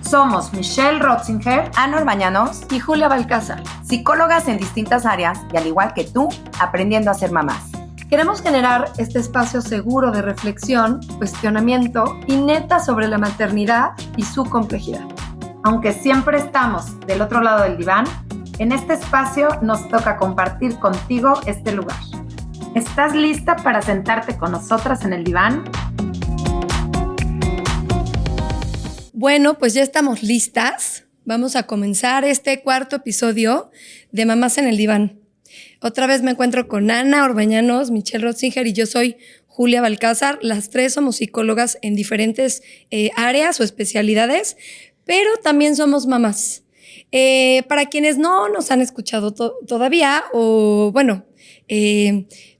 Somos Michelle Rotzinger, Ana Orbañanos y Julia Balcázar, psicólogas en distintas áreas y al igual que tú, aprendiendo a ser mamás. Queremos generar este espacio seguro de reflexión, cuestionamiento y neta sobre la maternidad y su complejidad. Aunque siempre estamos del otro lado del diván, en este espacio nos toca compartir contigo este lugar. ¿Estás lista para sentarte con nosotras en el diván? Bueno, pues ya estamos listas. Vamos a comenzar este cuarto episodio de Mamás en el Diván. Otra vez me encuentro con Ana Orbañanos, Michelle Rotzinger y yo soy Julia Balcázar. Las tres somos psicólogas en diferentes áreas o especialidades, pero también somos mamás. Para quienes no nos han escuchado todavía o, bueno,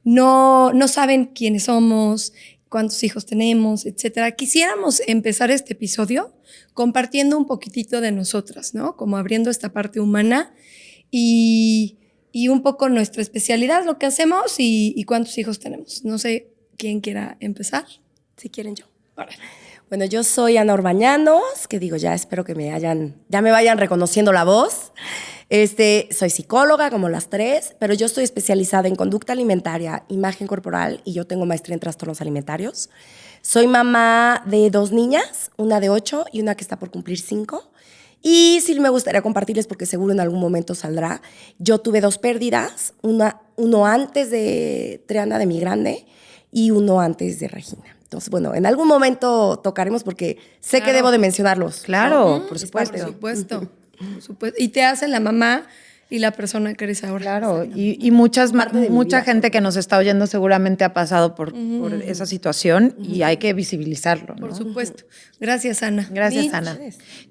no saben quiénes somos, cuántos hijos tenemos, etcétera, quisiéramos empezar este episodio compartiendo un poquitito de nosotras, ¿no? Como abriendo esta parte humana y un poco nuestra especialidad, lo que hacemos y cuántos hijos tenemos. No sé quién quiera empezar. Si quieren yo. Bueno, yo soy Ana Orbañanos, que digo, ya espero que ya me vayan reconociendo la voz. Soy psicóloga, como las tres, pero yo estoy especializada en conducta alimentaria, imagen corporal, y yo tengo maestría en trastornos alimentarios. Soy mamá de 2 niñas, una de 8 y una que está por cumplir 5. Y sí me gustaría compartirles, porque seguro en algún momento saldrá. Yo tuve 2 pérdidas, uno antes de Triana, de mi grande, y uno antes de Regina. Entonces, bueno, en algún momento tocaremos porque sé que debo de mencionarlos. Claro, por supuesto. Por supuesto. Y te hace la mamá y la persona que eres ahora. Claro, y mucha gente que nos está oyendo seguramente ha pasado por esa situación y hay que visibilizarlo, ¿no? Por supuesto. Gracias, Ana. Gracias, Ana.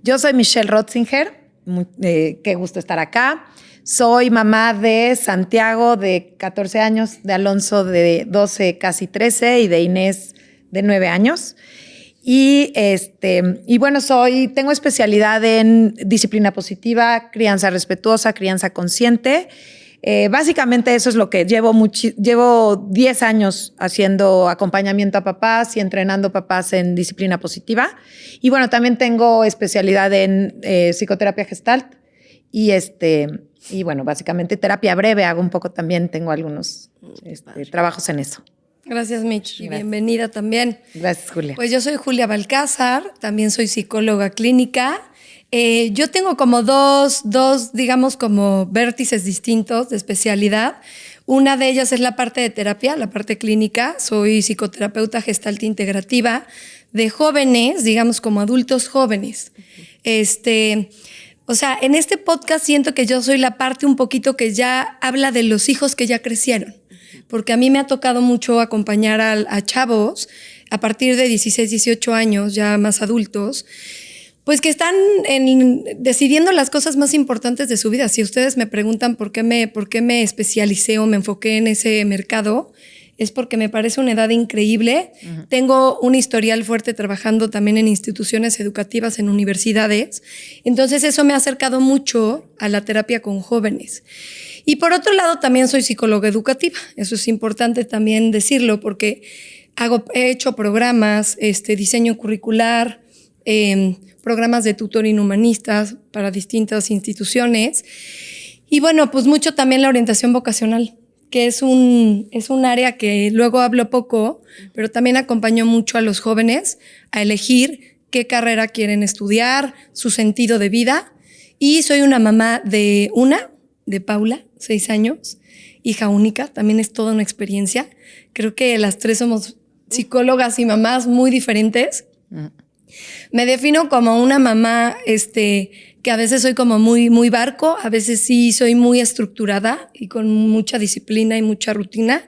Yo soy Michelle Rotzinger, qué gusto estar acá. Soy mamá de Santiago, de 14 años, de Alonso, de 12, casi 13, y de Inés, de 9 años. Y bueno, tengo especialidad en disciplina positiva, crianza respetuosa, crianza consciente. Básicamente eso es lo que llevo 10 años haciendo acompañamiento a papás y entrenando papás en disciplina positiva. Y bueno, también tengo especialidad en psicoterapia gestalt y bueno, básicamente terapia breve hago un poco también, tengo algunos trabajos en eso. Gracias, Mitch. Y bienvenida también. Gracias, Julia. Pues yo soy Julia Balcázar, también soy psicóloga clínica. Yo tengo como dos, digamos, como vértices distintos de especialidad. Una de ellas es la parte de terapia, la parte clínica. Soy psicoterapeuta gestalt integrativa de jóvenes, digamos, como adultos jóvenes. O sea, en este podcast siento que yo soy la parte un poquito que ya habla de los hijos que ya crecieron. Porque a mí me ha tocado mucho acompañar a chavos a partir de 16, 18 años, ya más adultos, pues que están decidiendo las cosas más importantes de su vida. Si ustedes me preguntan por qué me especialicé o me enfoqué en ese mercado, es porque me parece una edad increíble. Uh-huh. Tengo un historial fuerte trabajando también en instituciones educativas, en universidades. Entonces eso me ha acercado mucho a la terapia con jóvenes. Y por otro lado, también soy psicóloga educativa. Eso es importante también decirlo porque he hecho programas, diseño curricular, programas de tutoring humanistas para distintas instituciones. Y bueno, pues mucho también la orientación vocacional, que es un área que luego hablo poco, pero también acompaño mucho a los jóvenes a elegir qué carrera quieren estudiar, su sentido de vida. Y soy una mamá de Paula, 6 años, hija única, también es toda una experiencia. Creo que las tres somos psicólogas y mamás muy diferentes. Me defino como una mamá que a veces soy como muy, muy barco, a veces sí soy muy estructurada y con mucha disciplina y mucha rutina.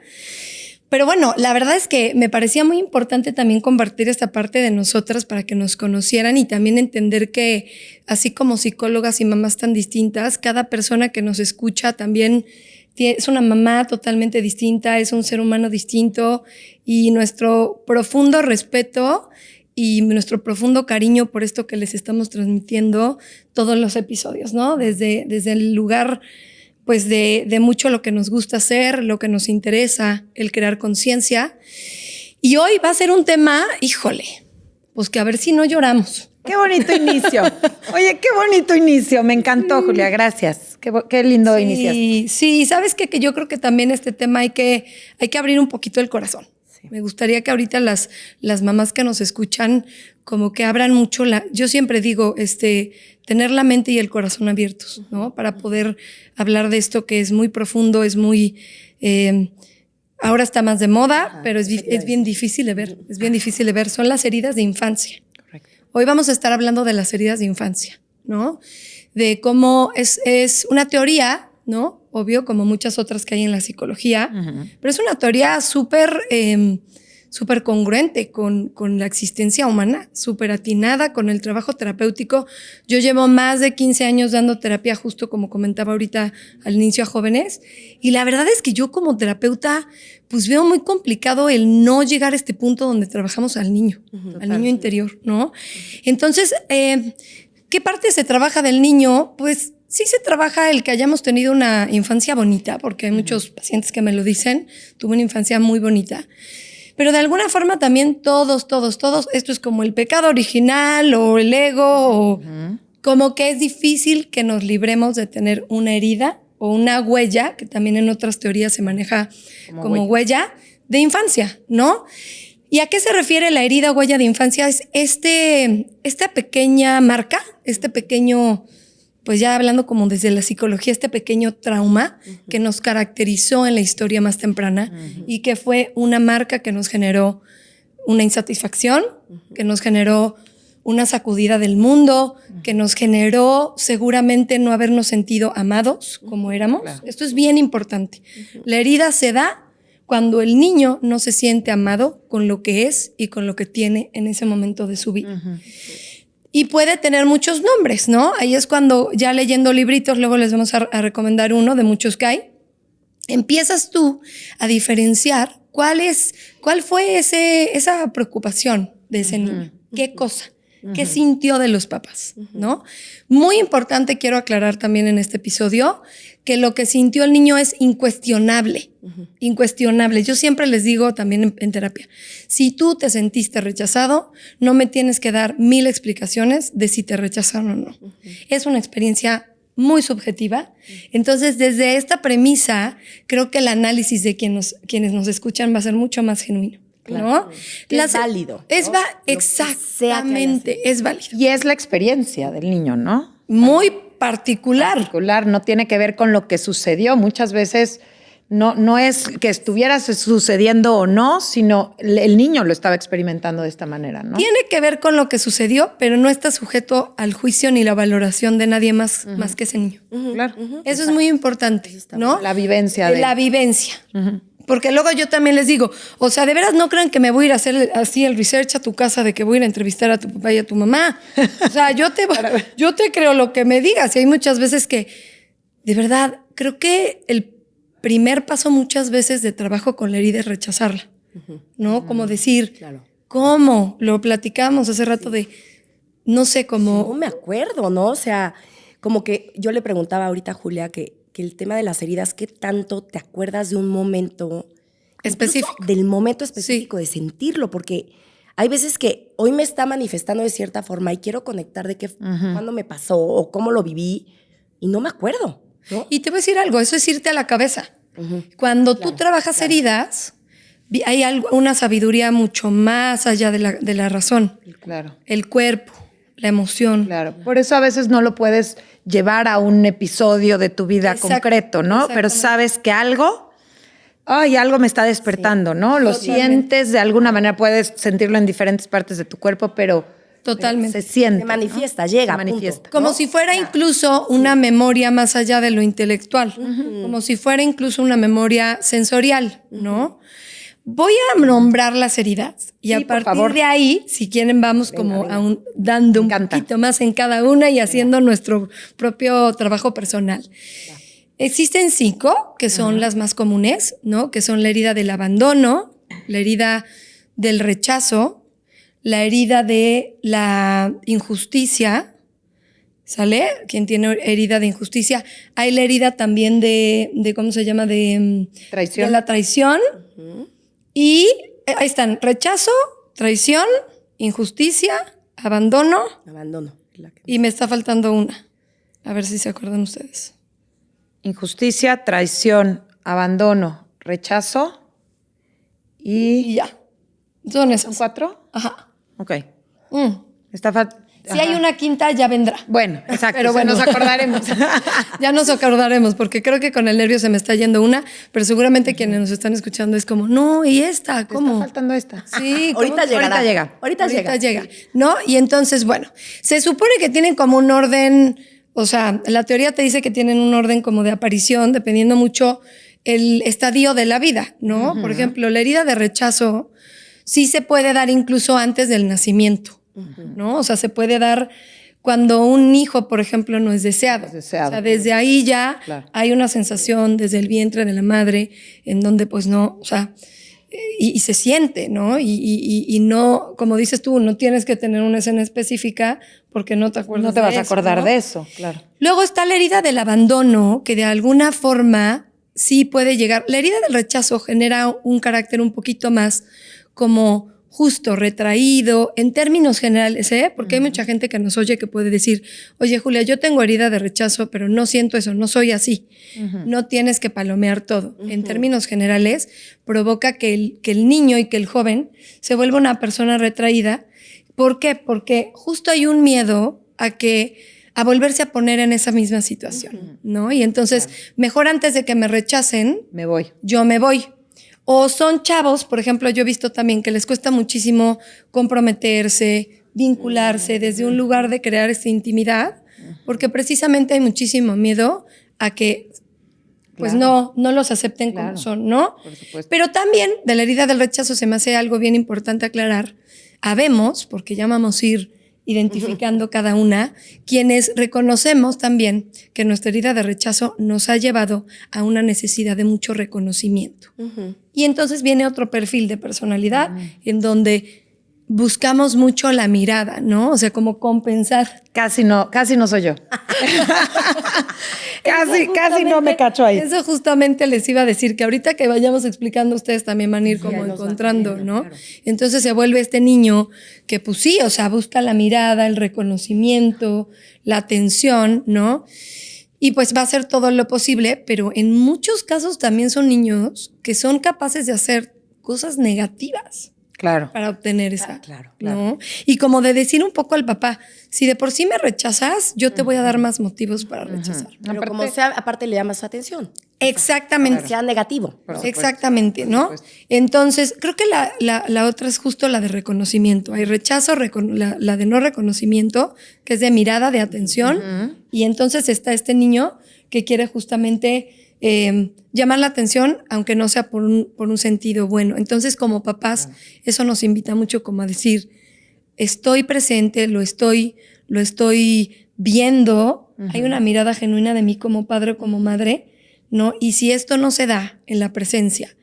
Pero bueno, la verdad es que me parecía muy importante también compartir esta parte de nosotras para que nos conocieran y también entender que así como psicólogas y mamás tan distintas, cada persona que nos escucha también es una mamá totalmente distinta, es un ser humano distinto y nuestro profundo respeto y nuestro profundo cariño por esto que les estamos transmitiendo todos los episodios, ¿no? Desde el lugar pues de mucho lo que nos gusta hacer, lo que nos interesa, el crear conciencia. Y hoy va a ser un tema, híjole, pues que a ver si no lloramos. Qué bonito inicio. Oye, qué bonito inicio. Me encantó, Julia. Gracias. Qué lindo inicio. Sí, sabes que yo creo que también este tema hay que abrir un poquito el corazón. Sí. Me gustaría que ahorita las mamás que nos escuchan como que abran mucho yo siempre digo, tener la mente y el corazón abiertos, ¿no? Para poder hablar de esto que es muy profundo, es muy, ahora está más de moda, pero es bien difícil de ver, es bien difícil de ver. Son las heridas de infancia. Correcto. Hoy vamos a estar hablando de las heridas de infancia, ¿no? De cómo es una teoría, ¿no? Obvio, como muchas otras que hay en la psicología, pero es una teoría súper congruente con la existencia humana, súper atinada con el trabajo terapéutico. Yo llevo más de 15 años dando terapia, justo como comentaba ahorita al inicio, a jóvenes, y la verdad es que yo como terapeuta pues veo muy complicado el no llegar a este punto donde trabajamos al niño, al niño interior, ¿no? Entonces, ¿qué parte se trabaja del niño? Pues sí se trabaja el que hayamos tenido una infancia bonita, porque hay muchos pacientes que me lo dicen, tuve una infancia muy bonita. Pero de alguna forma también todos, esto es como el pecado original o el ego, o como que es difícil que nos libremos de tener una herida o una huella, que también en otras teorías se maneja como huella de infancia, ¿no? ¿Y a qué se refiere la herida o huella de infancia? Es esta pequeña marca, este pequeño, pues ya hablando como desde la psicología, este pequeño trauma que nos caracterizó en la historia más temprana y que fue una marca que nos generó una insatisfacción, que nos generó una sacudida del mundo, que nos generó seguramente no habernos sentido amados como éramos. Claro. Esto es bien importante. La herida se da cuando el niño no se siente amado con lo que es y con lo que tiene en ese momento de su vida. Y puede tener muchos nombres, ¿no? Ahí es cuando, ya leyendo libritos, luego les vamos a recomendar uno de muchos que hay, empiezas tú a diferenciar cuál fue esa preocupación de ese niño, qué cosa, qué sintió de los papás, ¿no? Muy importante, quiero aclarar también en este episodio, que lo que sintió el niño es incuestionable, incuestionable. Yo siempre les digo también en terapia, si tú te sentiste rechazado, no me tienes que dar 1000 explicaciones de si te rechazaron o no. Es una experiencia muy subjetiva. Entonces, desde esta premisa, creo que el análisis de quienes nos escuchan va a ser mucho más genuino. Claro. ¿No? Es válido. ¿No? Exactamente, es válido. Y es la experiencia del niño, ¿no? Muy particular. No tiene que ver con lo que sucedió. Muchas veces no es que estuviera sucediendo o no, sino el niño lo estaba experimentando de esta manera, ¿no? Tiene que ver con lo que sucedió, pero no está sujeto al juicio ni la valoración de nadie más que ese niño. Claro. Eso es muy importante, ¿no? La vivencia. La vivencia. Porque luego yo también les digo, o sea, de veras no crean que me voy a ir a hacer así el research a tu casa de que voy a ir a entrevistar a tu papá y a tu mamá. O sea, yo te creo lo que me digas. Y hay muchas veces que, de verdad, creo que el primer paso muchas veces de trabajo con la herida es rechazarla, ¿no? Como decir, ¿cómo? Lo platicamos hace rato de, no sé, cómo... No me acuerdo, ¿no? O sea, como que yo le preguntaba ahorita a Julia que el tema de las heridas, ¿qué tanto te acuerdas de un momento específico? Del momento específico, de sentirlo, porque hay veces que hoy me está manifestando de cierta forma y quiero conectar de cuándo me pasó o cómo lo viví y no me acuerdo, ¿no? Y te voy a decir algo, eso es irte a la cabeza. Cuando tú trabajas heridas, hay una sabiduría mucho más allá de la razón. Claro. El cuerpo, la emoción. Claro. Por eso a veces no lo puedes llevar a un episodio de tu vida concreto, ¿no? Pero sabes que algo me está despertando, ¿no? Lo sientes de alguna manera, puedes sentirlo en diferentes partes de tu cuerpo, pero totalmente se siente. Se manifiesta, ¿no? Llega, se manifiesta. Punto, como si fuera incluso una memoria más allá de lo intelectual, como si fuera incluso una memoria sensorial, ¿no? Voy a nombrar las heridas y a partir de ahí, si quieren, vamos dando un poquito más en cada una y haciendo nuestro propio trabajo personal. Existen 5 que son las más comunes, ¿no? Que son la herida del abandono, la herida del rechazo, la herida de la injusticia, ¿sale? Quien tiene herida de injusticia. Hay la herida también de ¿cómo se llama? Traición. De la traición. Y ahí están, rechazo, traición, injusticia, abandono Abandono. y me está faltando una. A ver si se acuerdan ustedes. Injusticia, traición, abandono, rechazo Y ya. Son ¿Son esas. 4? Ajá. Ok. Mm. Si hay una quinta, ya vendrá. Bueno, exacto. Pero bueno. Nos acordaremos. Ya nos acordaremos, porque creo que con el nervio se me está yendo una, pero seguramente quienes nos están escuchando es como, no, ¿y esta? Te ¿Cómo? está faltando esta. Sí, ¿cómo? Ahorita llegará. Ahorita llega. Ahorita llega. ¿No? Y entonces, bueno, se supone que tienen como un orden, o sea, la teoría te dice que tienen un orden como de aparición, dependiendo mucho el estadio de la vida, ¿no? Por ejemplo, la herida de rechazo sí se puede dar incluso antes del nacimiento, ¿no? O sea, se puede dar cuando un hijo, por ejemplo, no es deseado. Es deseado. O sea, desde ahí ya hay una sensación desde el vientre de la madre en donde pues no, o sea, y se siente, ¿no? Y no, como dices tú, no tienes que tener una escena específica porque no te acuerdas No te vas de a eso, acordar ¿no? de eso, claro. Luego está la herida del abandono, que de alguna forma sí puede llegar. La herida del rechazo genera un carácter un poquito más como justo, retraído, en términos generales, ¿eh? Porque hay mucha gente que nos oye que puede decir, oye, Julia, yo tengo herida de rechazo, pero no siento eso, no soy así. No tienes que palomear todo. En términos generales, provoca que el niño y que el joven se vuelva una persona retraída. ¿Por qué? Porque justo hay un miedo a volverse a poner en esa misma situación, ¿no? Y entonces, mejor antes de que me rechacen, Me voy. yo me voy. O son chavos, por ejemplo, yo he visto también que les cuesta muchísimo comprometerse, vincularse desde un lugar de crear esta intimidad, porque precisamente hay muchísimo miedo a que pues no los acepten como son, ¿no? Por supuesto. Pero también de la herida del rechazo se me hace algo bien importante aclarar. Habemos, porque ya vamos a ir identificando cada una, quienes reconocemos también que nuestra herida de rechazo nos ha llevado a una necesidad de mucho reconocimiento. Y entonces viene otro perfil de personalidad en donde buscamos mucho la mirada, ¿no? O sea, como compensar. Casi no soy yo. casi no me cacho ahí. Eso justamente les iba a decir, que ahorita que vayamos explicando, ustedes también van a ir como encontrando, ¿no? Claro. Entonces se vuelve este niño que pues sí, o sea, busca la mirada, el reconocimiento, la atención, ¿no? Y pues va a hacer todo lo posible, pero en muchos casos también son niños que son capaces de hacer cosas negativas. Claro. Para obtener esa, ¿no? Y como de decir un poco al papá, si de por sí me rechazas, yo te voy a dar más motivos para rechazar. Pero como sea, aparte le llamas su atención. Exactamente. Sea negativo. Exactamente, ¿no? Entonces, creo que la otra es justo la de reconocimiento. Hay rechazo, la de no reconocimiento, que es de mirada, de atención. Y entonces está este niño que quiere justamente llamar la atención, aunque no sea por un sentido bueno. Entonces, como papás, eso nos invita mucho como a decir, estoy presente, lo estoy viendo, hay una mirada genuina de mí como padre o como madre, ¿no? Y si esto no se da en la presencia,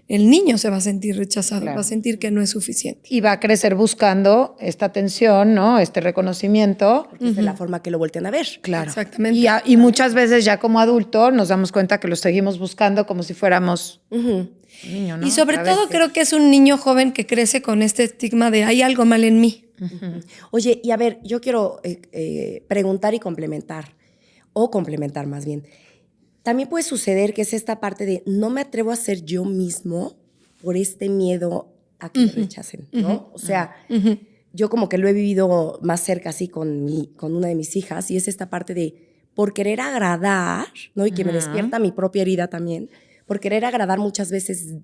el niño se va a sentir rechazado, va a sentir que no es suficiente. Y va a crecer buscando esta atención, ¿no? Este reconocimiento. Porque es de la forma que lo voltean a ver. Claro. Exactamente. Y muchas veces ya como adulto nos damos cuenta que lo seguimos buscando como si fuéramos un niño, ¿no? Y sobre todo creo que es un niño joven que crece con este estigma de hay algo mal en mí. Oye, y a ver, yo quiero preguntar y complementar, o complementar más bien. También puede suceder que es esta parte de no me atrevo a ser yo mismo por este miedo a que me rechacen, ¿no? O sea, yo como que lo he vivido más cerca así con una de mis hijas, y es esta parte de por querer agradar, ¿no? Y que me despierta mi propia herida también, por querer agradar muchas veces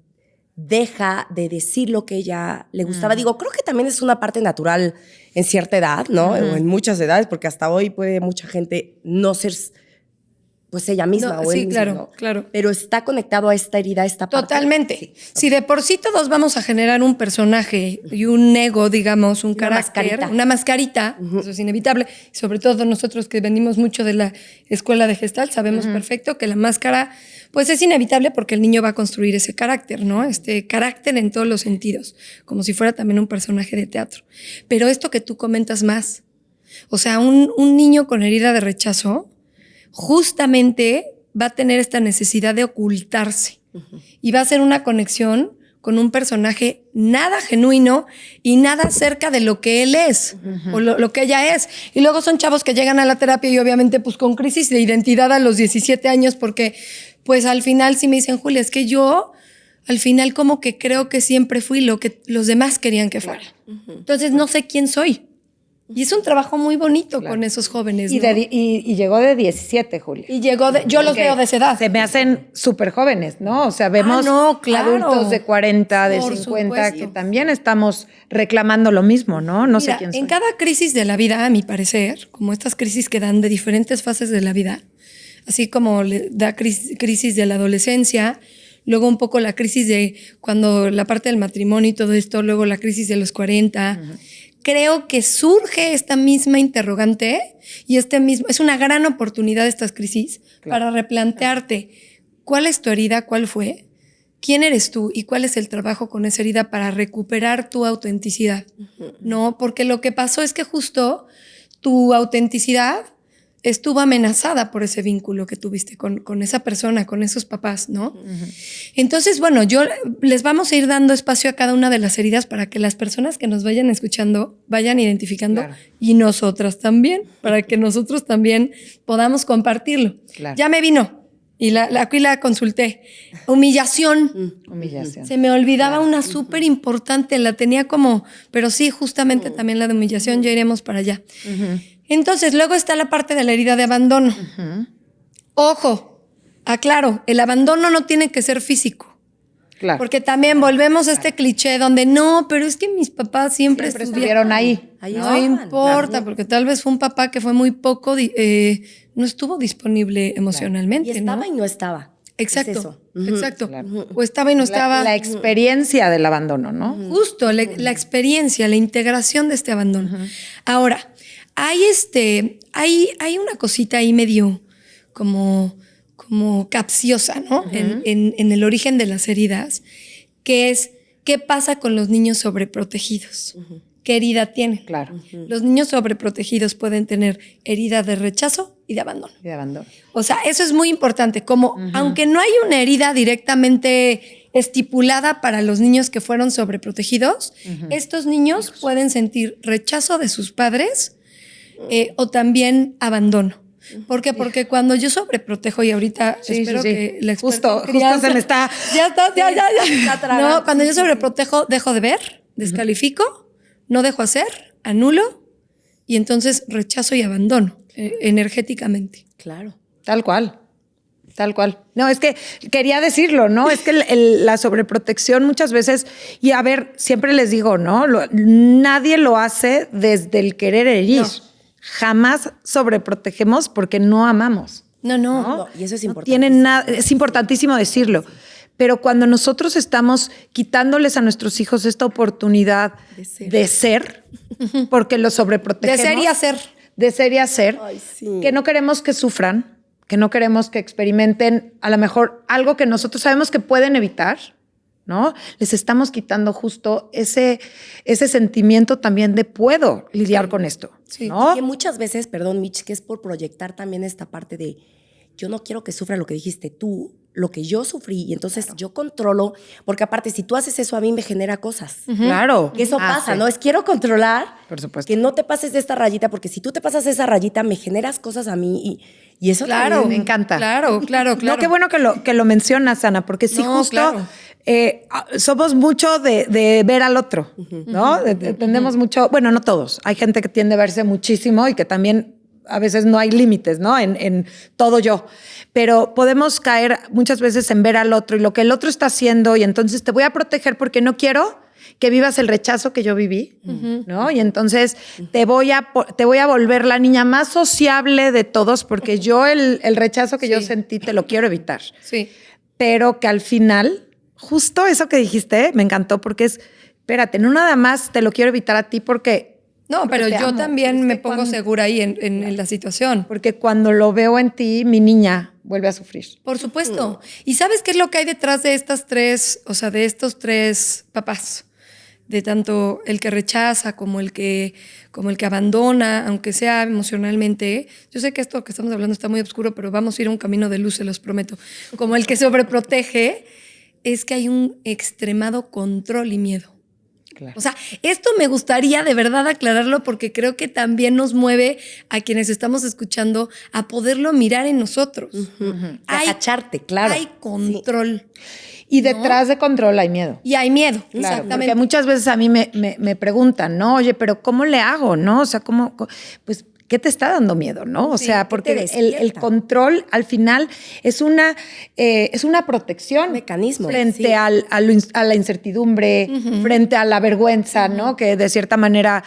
deja de decir lo que ella le gustaba. Digo, creo que también es una parte natural en cierta edad, ¿no? O en muchas edades, porque hasta hoy puede mucha gente no ser pues ella misma o él mismo, claro, ¿no? claro. Pero está conectado a esta herida, a esta parte. Totalmente. Sí. Si de por sí todos vamos a generar un personaje y un ego, digamos, un carácter, una mascarita, eso es inevitable. Sobre todo nosotros que venimos mucho de la escuela de Gestalt, sabemos perfecto que la máscara, pues es inevitable porque el niño va a construir ese carácter, ¿no? Este carácter en todos los sentidos, como si fuera también un personaje de teatro. Pero esto que tú comentas más, o sea, un niño con herida de rechazo, justamente va a tener esta necesidad de ocultarse y va a hacer una conexión con un personaje nada genuino y nada cerca de lo que él es o lo que ella es. Y luego son chavos que llegan a la terapia y obviamente pues con crisis de identidad a los 17 años porque pues al final sí me dicen, Julia, es que yo al final como que creo que siempre fui lo que los demás querían que fuera. Entonces no sé quién soy. Y es un trabajo muy bonito con esos jóvenes, ¿no? Y llegó de 17, Julia. Y llegó de... Yo los veo de esa edad. Se me hacen súper jóvenes, ¿no? O sea, vemos claro. adultos de 40, de Por 50, supuesto. que también estamos reclamando lo mismo, ¿no? No Mira, sé quién soy. en cada crisis de la vida, a mi parecer, como estas crisis que dan de diferentes fases de la vida, así como le da crisis de la adolescencia, luego un poco la crisis de cuando la parte del matrimonio y todo esto, luego la crisis de los 40... Creo que surge esta misma interrogante y es una gran oportunidad estas crisis para replantearte cuál es tu herida, cuál fue, quién eres tú y cuál es el trabajo con esa herida para recuperar tu autenticidad. No, porque lo que pasó es que justo tu autenticidad estuvo amenazada por ese vínculo que tuviste con esa persona, con esos papás, ¿no? Entonces, bueno, yo les vamos a ir dando espacio a cada una de las heridas para que las personas que nos vayan escuchando vayan identificando y nosotras también, para que nosotros también podamos compartirlo. Claro. Ya me vino y aquí la consulté. Humillación. Humillación. Se me olvidaba una súper importante, la tenía como, pero sí, justamente también la de humillación, ya iremos para allá. Entonces, luego está la parte de la herida de abandono. Ojo, aclaro, el abandono no tiene que ser físico. Claro. Porque también volvemos a este cliché donde no, pero es que mis papás siempre estuvieron ahí. No importa, porque tal vez fue un papá que fue muy poco, no estuvo disponible emocionalmente. Y estaba ¿no? y no estaba. Exacto, Es eso. exacto. Claro. O estaba y no estaba. La experiencia del abandono, ¿no? Justo, la experiencia, la integración de este abandono. Ahora, hay una cosita ahí medio como capciosa, ¿no? En el origen de las heridas, que es ¿qué pasa con los niños sobreprotegidos? ¿Qué herida tienen? Claro. Los niños sobreprotegidos pueden tener herida de rechazo y de abandono. Y de abandono. O sea, eso es muy importante, como aunque no hay una herida directamente estipulada para los niños que fueron sobreprotegidos, estos niños pueden sentir rechazo de sus padres o también abandono. ¿Por qué? Porque cuando yo sobreprotejo, y ahorita espero que la experta Justo se me está... Ya. No, cuando yo sobreprotejo, dejo de ver, descalifico, no dejo hacer, anulo, y entonces rechazo y abandono energéticamente. Claro. Tal cual. No, es que quería decirlo, ¿no? Es que la sobreprotección muchas veces, y a ver, siempre les digo, ¿no? Nadie lo hace desde el querer herir. No. Jamás sobreprotegemos porque no amamos. No. Y eso es importante. Tiene nada, es importantísimo decirlo. Pero cuando nosotros estamos quitándoles a nuestros hijos esta oportunidad de ser porque los sobreprotegemos. De ser y hacer. De ser y hacer. Ay, sí. Que no queremos que sufran, que no queremos que experimenten a lo mejor algo que nosotros sabemos que pueden evitar, ¿no? Les estamos quitando justo ese sentimiento también de puedo lidiar con esto, Sí. ¿no? Y que muchas veces, perdón, Mitch, que es por proyectar también esta parte de yo no quiero que sufra lo que dijiste tú, lo que yo sufrí, y entonces yo controlo, porque aparte si tú haces eso a mí me genera cosas. Claro. Que eso pasa, sí. ¿no? Es quiero controlar, Por supuesto. que no te pases de esta rayita, porque si tú te pasas de esa rayita me generas cosas a mí y eso Claro, también Me encanta. Claro. No, qué bueno que lo mencionas, Ana, porque sí, No, justo claro. somos mucho de ver al otro, ¿no? Tendemos mucho, bueno, no todos. Hay gente que tiende a verse muchísimo y que también a veces no hay límites, ¿no? En todo yo. Pero podemos caer muchas veces en ver al otro y lo que el otro está haciendo y entonces te voy a proteger porque no quiero que vivas el rechazo que yo viví, ¿no? Y entonces te voy a volver la niña más sociable de todos porque yo el rechazo que yo sentí te lo quiero evitar. Sí. Pero que al final, justo eso que dijiste, me encantó porque espérate, no nada más te lo quiero evitar a ti porque... No, pero te yo amo. también Es me que pongo cuando- segura ahí en la situación. Porque cuando lo veo en ti, mi niña vuelve a sufrir. Por supuesto. ¿Y sabes qué es lo que hay detrás de estas tres, o sea, de estos tres papás? De tanto el que rechaza como el que abandona, aunque sea emocionalmente. Yo sé que esto que estamos hablando está muy oscuro, pero vamos a ir a un camino de luz, se los prometo. Como el que sobreprotege. es que hay un extremado control y miedo. Claro. O sea, esto me gustaría de verdad aclararlo porque creo que también nos mueve a quienes estamos escuchando a poderlo mirar en nosotros. A cacharte, claro. Hay control. Y detrás de control hay miedo. Y hay miedo, Claro, exactamente. porque muchas veces a mí me preguntan, ¿no? Oye, pero ¿cómo le hago, no? O sea, pues, ¿qué te está dando miedo, no? O Sí, sea, ¿qué porque te el despierta? control al final es una protección. Mecanismo, frente sí. a la incertidumbre, frente a la vergüenza, ¿no? Que de cierta manera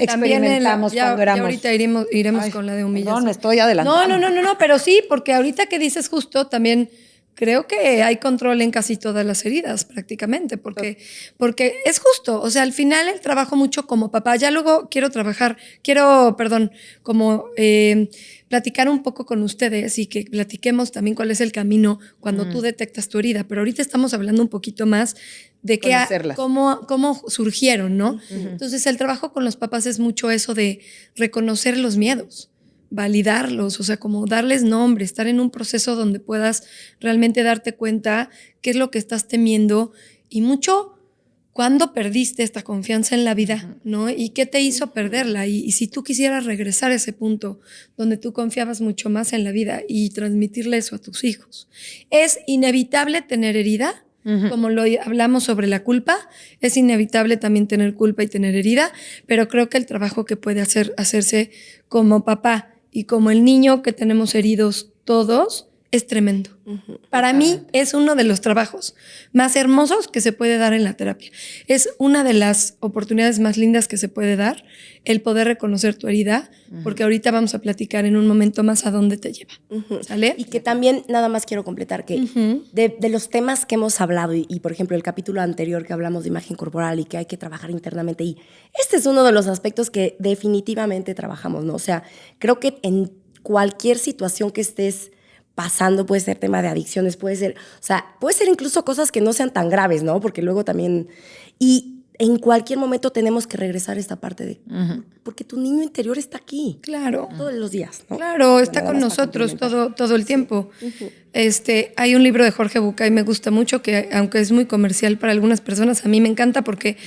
También experimentamos cuando éramos. Ya ahorita iremos Ay, con la de humillación. perdón, me estoy adelantando. No, pero sí, porque ahorita que dices justo también creo que hay control en casi todas las heridas prácticamente, porque es justo, o sea, al final el trabajo mucho como papá, ya luego como platicar un poco con ustedes y que platiquemos también cuál es el camino cuando tú detectas tu herida, pero ahorita estamos hablando un poquito más de Conocerlas. cómo surgieron, ¿no? Entonces el trabajo con los papás es mucho eso de reconocer los miedos, validarlos, o sea, como darles nombre, estar en un proceso donde puedas realmente darte cuenta qué es lo que estás temiendo y mucho cuándo perdiste esta confianza en la vida, ¿no? Y qué te hizo perderla. Y si tú quisieras regresar a ese punto donde tú confiabas mucho más en la vida y transmitirle eso a tus hijos. Es inevitable tener herida, como lo hablamos sobre la culpa, es inevitable también tener culpa y tener herida, pero creo que el trabajo que puede hacerse como papá y como el niño que tenemos heridos todos es tremendo. Para mí es uno de los trabajos más hermosos que se puede dar en la terapia. Es una de las oportunidades más lindas que se puede dar el poder reconocer tu herida, porque ahorita vamos a platicar en un momento más a dónde te lleva. ¿Sale? Y que también, nada más quiero completar, que de los temas que hemos hablado, y por ejemplo el capítulo anterior que hablamos de imagen corporal y que hay que trabajar internamente, y este es uno de los aspectos que definitivamente trabajamos, ¿no? O sea, creo que en cualquier situación que estés pasando, puede ser tema de adicciones, puede ser incluso cosas que no sean tan graves, ¿no? Porque luego también, y en cualquier momento tenemos que regresar a esta parte de, porque tu niño interior está aquí. Claro. Todos los días, ¿no? Claro, está Nada con más para nosotros complementar. todo el tiempo. Hay un libro de Jorge Bucay, me gusta mucho, que aunque es muy comercial para algunas personas, a mí me encanta porque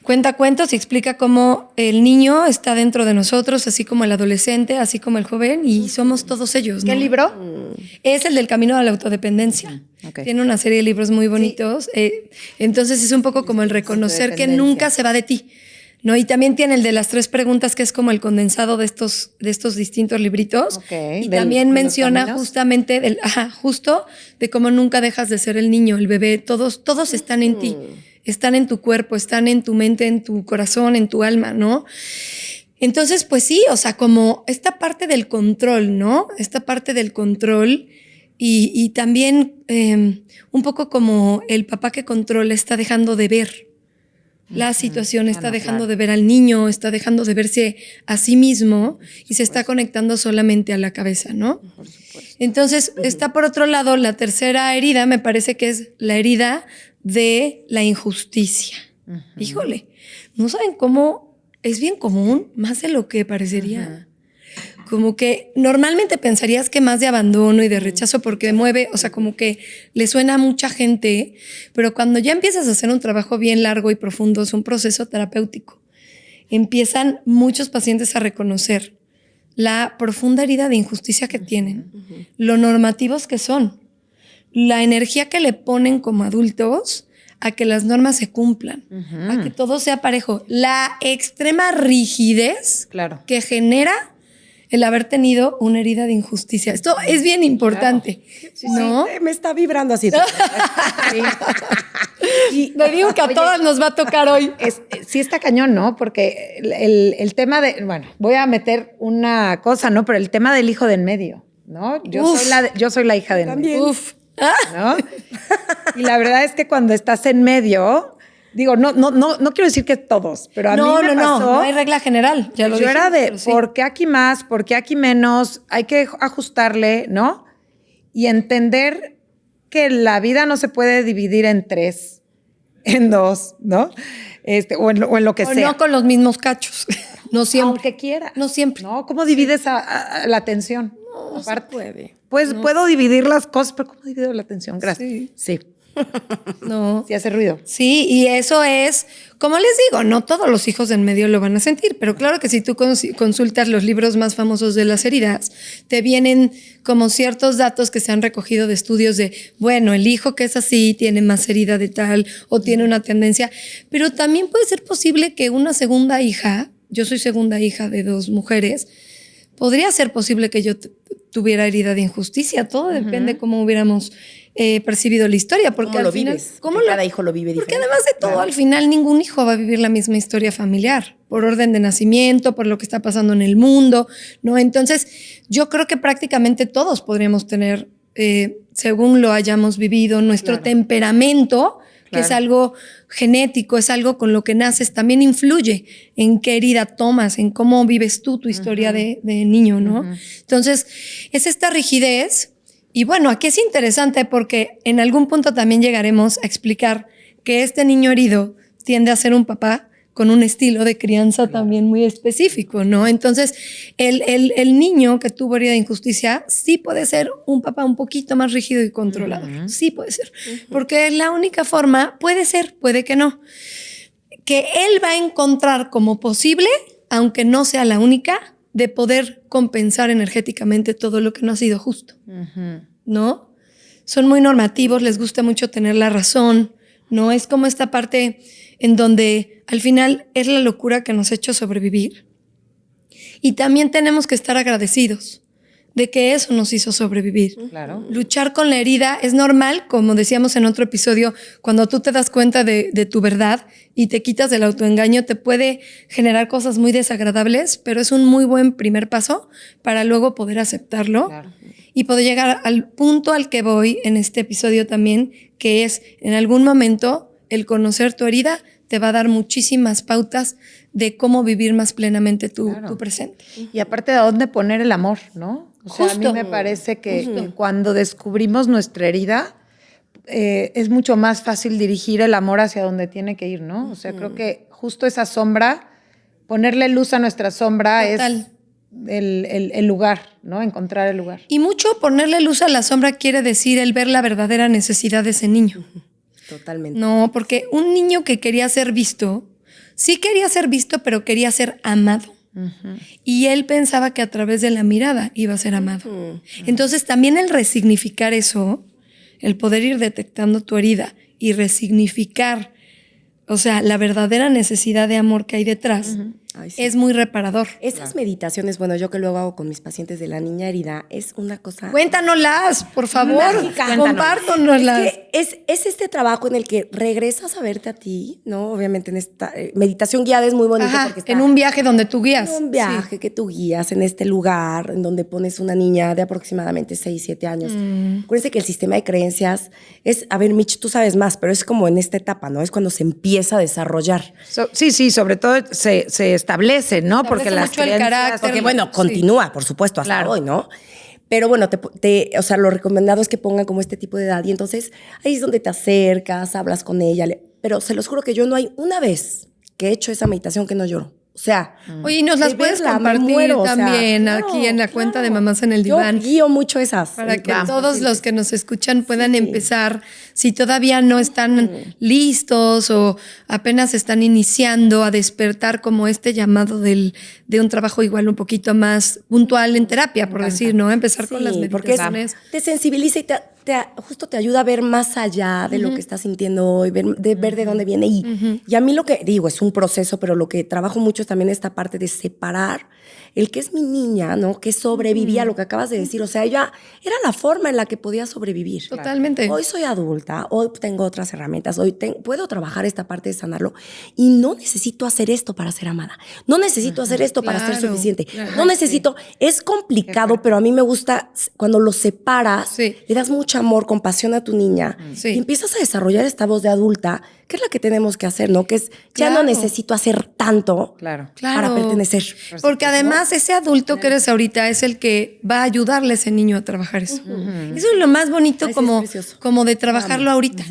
cuenta cuentos y explica cómo el niño está dentro de nosotros, así como el adolescente, así como el joven, y somos todos ellos, ¿no? ¿Qué libro? Es el del camino a la autodependencia. Ok. Tiene una serie de libros muy bonitos. Entonces es un poco como el reconocer que Autodependencia. nunca se va de ti, ¿no? Y también tiene el de las 3 preguntas, que es como el condensado de estos distintos libritos. Ok, Y de también los menciona caminos. justamente justo de cómo nunca dejas de ser el niño, el bebé. Todos están en ti. Están en tu cuerpo, están en tu mente, en tu corazón, en tu alma, ¿no? Entonces, pues sí, o sea, como esta parte del control, ¿no? Esta parte del control y también un poco como el papá que controla está dejando de ver la situación, está dejando de ver al niño, está dejando de verse a sí mismo y se está conectando solamente a la cabeza, ¿no? Entonces, está por otro lado la tercera herida, me parece que es la herida de la injusticia. Híjole, no saben cómo es bien común, más de lo que parecería. Como que normalmente pensarías que más de abandono y de rechazo porque mueve, o sea, como que le suena a mucha gente, pero cuando ya empiezas a hacer un trabajo bien largo y profundo, es un proceso terapéutico. Empiezan muchos pacientes a reconocer la profunda herida de injusticia que tienen, lo normativos que son, la energía que le ponen como adultos a que las normas se cumplan, a que todo sea parejo, la extrema rigidez Claro. que genera el haber tenido una herida de injusticia. Esto es bien importante, ¿no? Me está vibrando así. Y Me digo que a todas nos va a tocar hoy. sí está cañón, ¿no? Porque el tema de, bueno, voy a meter una cosa, ¿no? Pero el tema del hijo de en medio, ¿no? Yo soy la hija de en medio. Uf. ¿No? Y la verdad es que cuando estás en medio, digo, no quiero decir que todos, pero a mí me pasó. No hay regla general. Ya lo yo era dijimos, de, pero sí. ¿por qué aquí más? ¿Por qué aquí menos? Hay que ajustarle, ¿no? Y entender que la vida no se puede dividir en 3, en 2, ¿no? O en lo que O sea. no con los mismos cachos. No siempre. Aunque quiera. No siempre. ¿No? ¿Cómo divides a la atención? No se puede. Pues puedo dividir las cosas, pero ¿cómo divido la atención? Gracias. Sí. Sí. No. Sí hace ruido. Sí, y eso es, como les digo, no todos los hijos en medio lo van a sentir, pero claro que si tú consultas los libros más famosos de las heridas, te vienen como ciertos datos que se han recogido de estudios de, bueno, el hijo que es así tiene más herida de tal o tiene una tendencia, pero también puede ser posible que una segunda hija, yo soy segunda hija de 2 mujeres, podría ser posible que yo tuviera herida de injusticia, todo depende cómo hubiéramos percibido la historia, porque ¿Cómo al lo final, vives? Porque cada hijo lo vive diferente. porque además de todo, al final ningún hijo va a vivir la misma historia familiar, por orden de nacimiento, por lo que está pasando en el mundo, ¿no? Entonces, yo creo que prácticamente todos podríamos tener, según lo hayamos vivido, nuestro temperamento, que es algo genético, es algo con lo que naces, también influye en qué herida tomas, en cómo vives tú tu historia de niño, ¿no? Entonces, es esta rigidez. Y bueno, aquí es interesante porque en algún punto también llegaremos a explicar que este niño herido tiende a ser un papá con un estilo de crianza también muy específico, ¿no? Entonces, el niño que tuvo herida de injusticia sí puede ser un papá un poquito más rígido y controlador. Sí puede ser. Porque es la única forma, puede ser, puede que no, que él va a encontrar como posible, aunque no sea la única, de poder compensar energéticamente todo lo que no ha sido justo, ¿no? Son muy normativos, les gusta mucho tener la razón, ¿no? Es como esta parte en donde al final es la locura que nos ha hecho sobrevivir. Y también tenemos que estar agradecidos de que eso nos hizo sobrevivir. Claro. Luchar con la herida es normal, como decíamos en otro episodio, cuando tú te das cuenta de tu verdad y te quitas del autoengaño, te puede generar cosas muy desagradables, pero es un muy buen primer paso para luego poder aceptarlo y poder llegar al punto al que voy en este episodio también, que es en algún momento el conocer tu herida te va a dar muchísimas pautas de cómo vivir más plenamente tu presente. Y aparte de dónde poner el amor, ¿no? O sea, a mí me parece que cuando descubrimos nuestra herida, es mucho más fácil dirigir el amor hacia donde tiene que ir, ¿no? O sea, creo que justo esa sombra, ponerle luz a nuestra sombra Total. es el lugar, ¿no? Encontrar el lugar. Y mucho ponerle luz a la sombra quiere decir el ver la verdadera necesidad de ese niño. Totalmente. No, porque un niño que quería ser visto, sí quería ser visto, pero quería ser amado. Y él pensaba que a través de la mirada iba a ser amado. Entonces también el resignificar eso, el poder ir detectando tu herida y resignificar, o sea, la verdadera necesidad de amor que hay detrás, Ay, sí. es muy reparador. Esas meditaciones, bueno, yo que luego hago con mis pacientes de la niña herida, es una cosa... Cuéntanoslas, por favor. Mágica. Compártanoslas. Es que es este trabajo en el que regresas a verte a ti, ¿no? Obviamente en esta meditación guiada es muy bonito Ajá, porque está en un viaje donde tú guías. en un viaje que tú guías en este lugar en donde pones una niña de aproximadamente 6, 7 años. Acuérdense que el sistema de creencias es, a ver, Mitch, tú sabes más, pero es como en esta etapa, ¿no? Es cuando se empieza a desarrollar. Sí, sobre todo se establece, ¿no? Se Porque establece las mucho el creencias- carácter. Porque, bueno, Sí. continúa, por supuesto, hasta Claro. hoy, ¿no? Pero bueno, o sea, lo recomendado es que pongan como este tipo de edad. Y entonces ahí es donde te acercas, hablas con ella. Pero se los juro que yo no hay una vez que he hecho esa meditación que no lloro. O sea, Oye, y nos las de puedes verla, me compartir muero, o sea, también claro, aquí en la cuenta de claro. Mamás en el Diván. Yo guío mucho esas. Para que Vamos. todos los que nos escuchan puedan Sí. empezar, si todavía no están listos o apenas están iniciando a despertar como este llamado de un trabajo igual un poquito más puntual en terapia, por decir, ¿no? Empezar con las Sí, porque meditaciones. te sensibiliza y justo te ayuda a ver más allá de lo que estás sintiendo hoy, ver de dónde viene. Y a mí lo que digo es un proceso, pero lo que trabajo mucho es también esta parte de separar el que es mi niña, ¿no? Que sobrevivía, lo que acabas de decir. O sea, ella era la forma en la que podía sobrevivir. Totalmente. Hoy soy adulta, hoy tengo otras herramientas, hoy puedo trabajar esta parte de sanarlo y no necesito hacer esto para ser amada. No necesito hacer esto para ser Claro, suficiente. claro. No necesito, es complicado, pero a mí me gusta cuando lo separas, Sí. le das mucho amor, compasión a tu niña Sí. y empiezas a desarrollar esta voz de adulta, que es la que tenemos que hacer, ¿no? Que es, ya no Claro. necesito hacer tanto Claro. Claro. para pertenecer. Porque además ese adulto que eres ahorita es el que va a ayudarle a ese niño a trabajar eso. Eso es lo más bonito Ay, sí, como, es precioso. como de trabajarlo ahorita.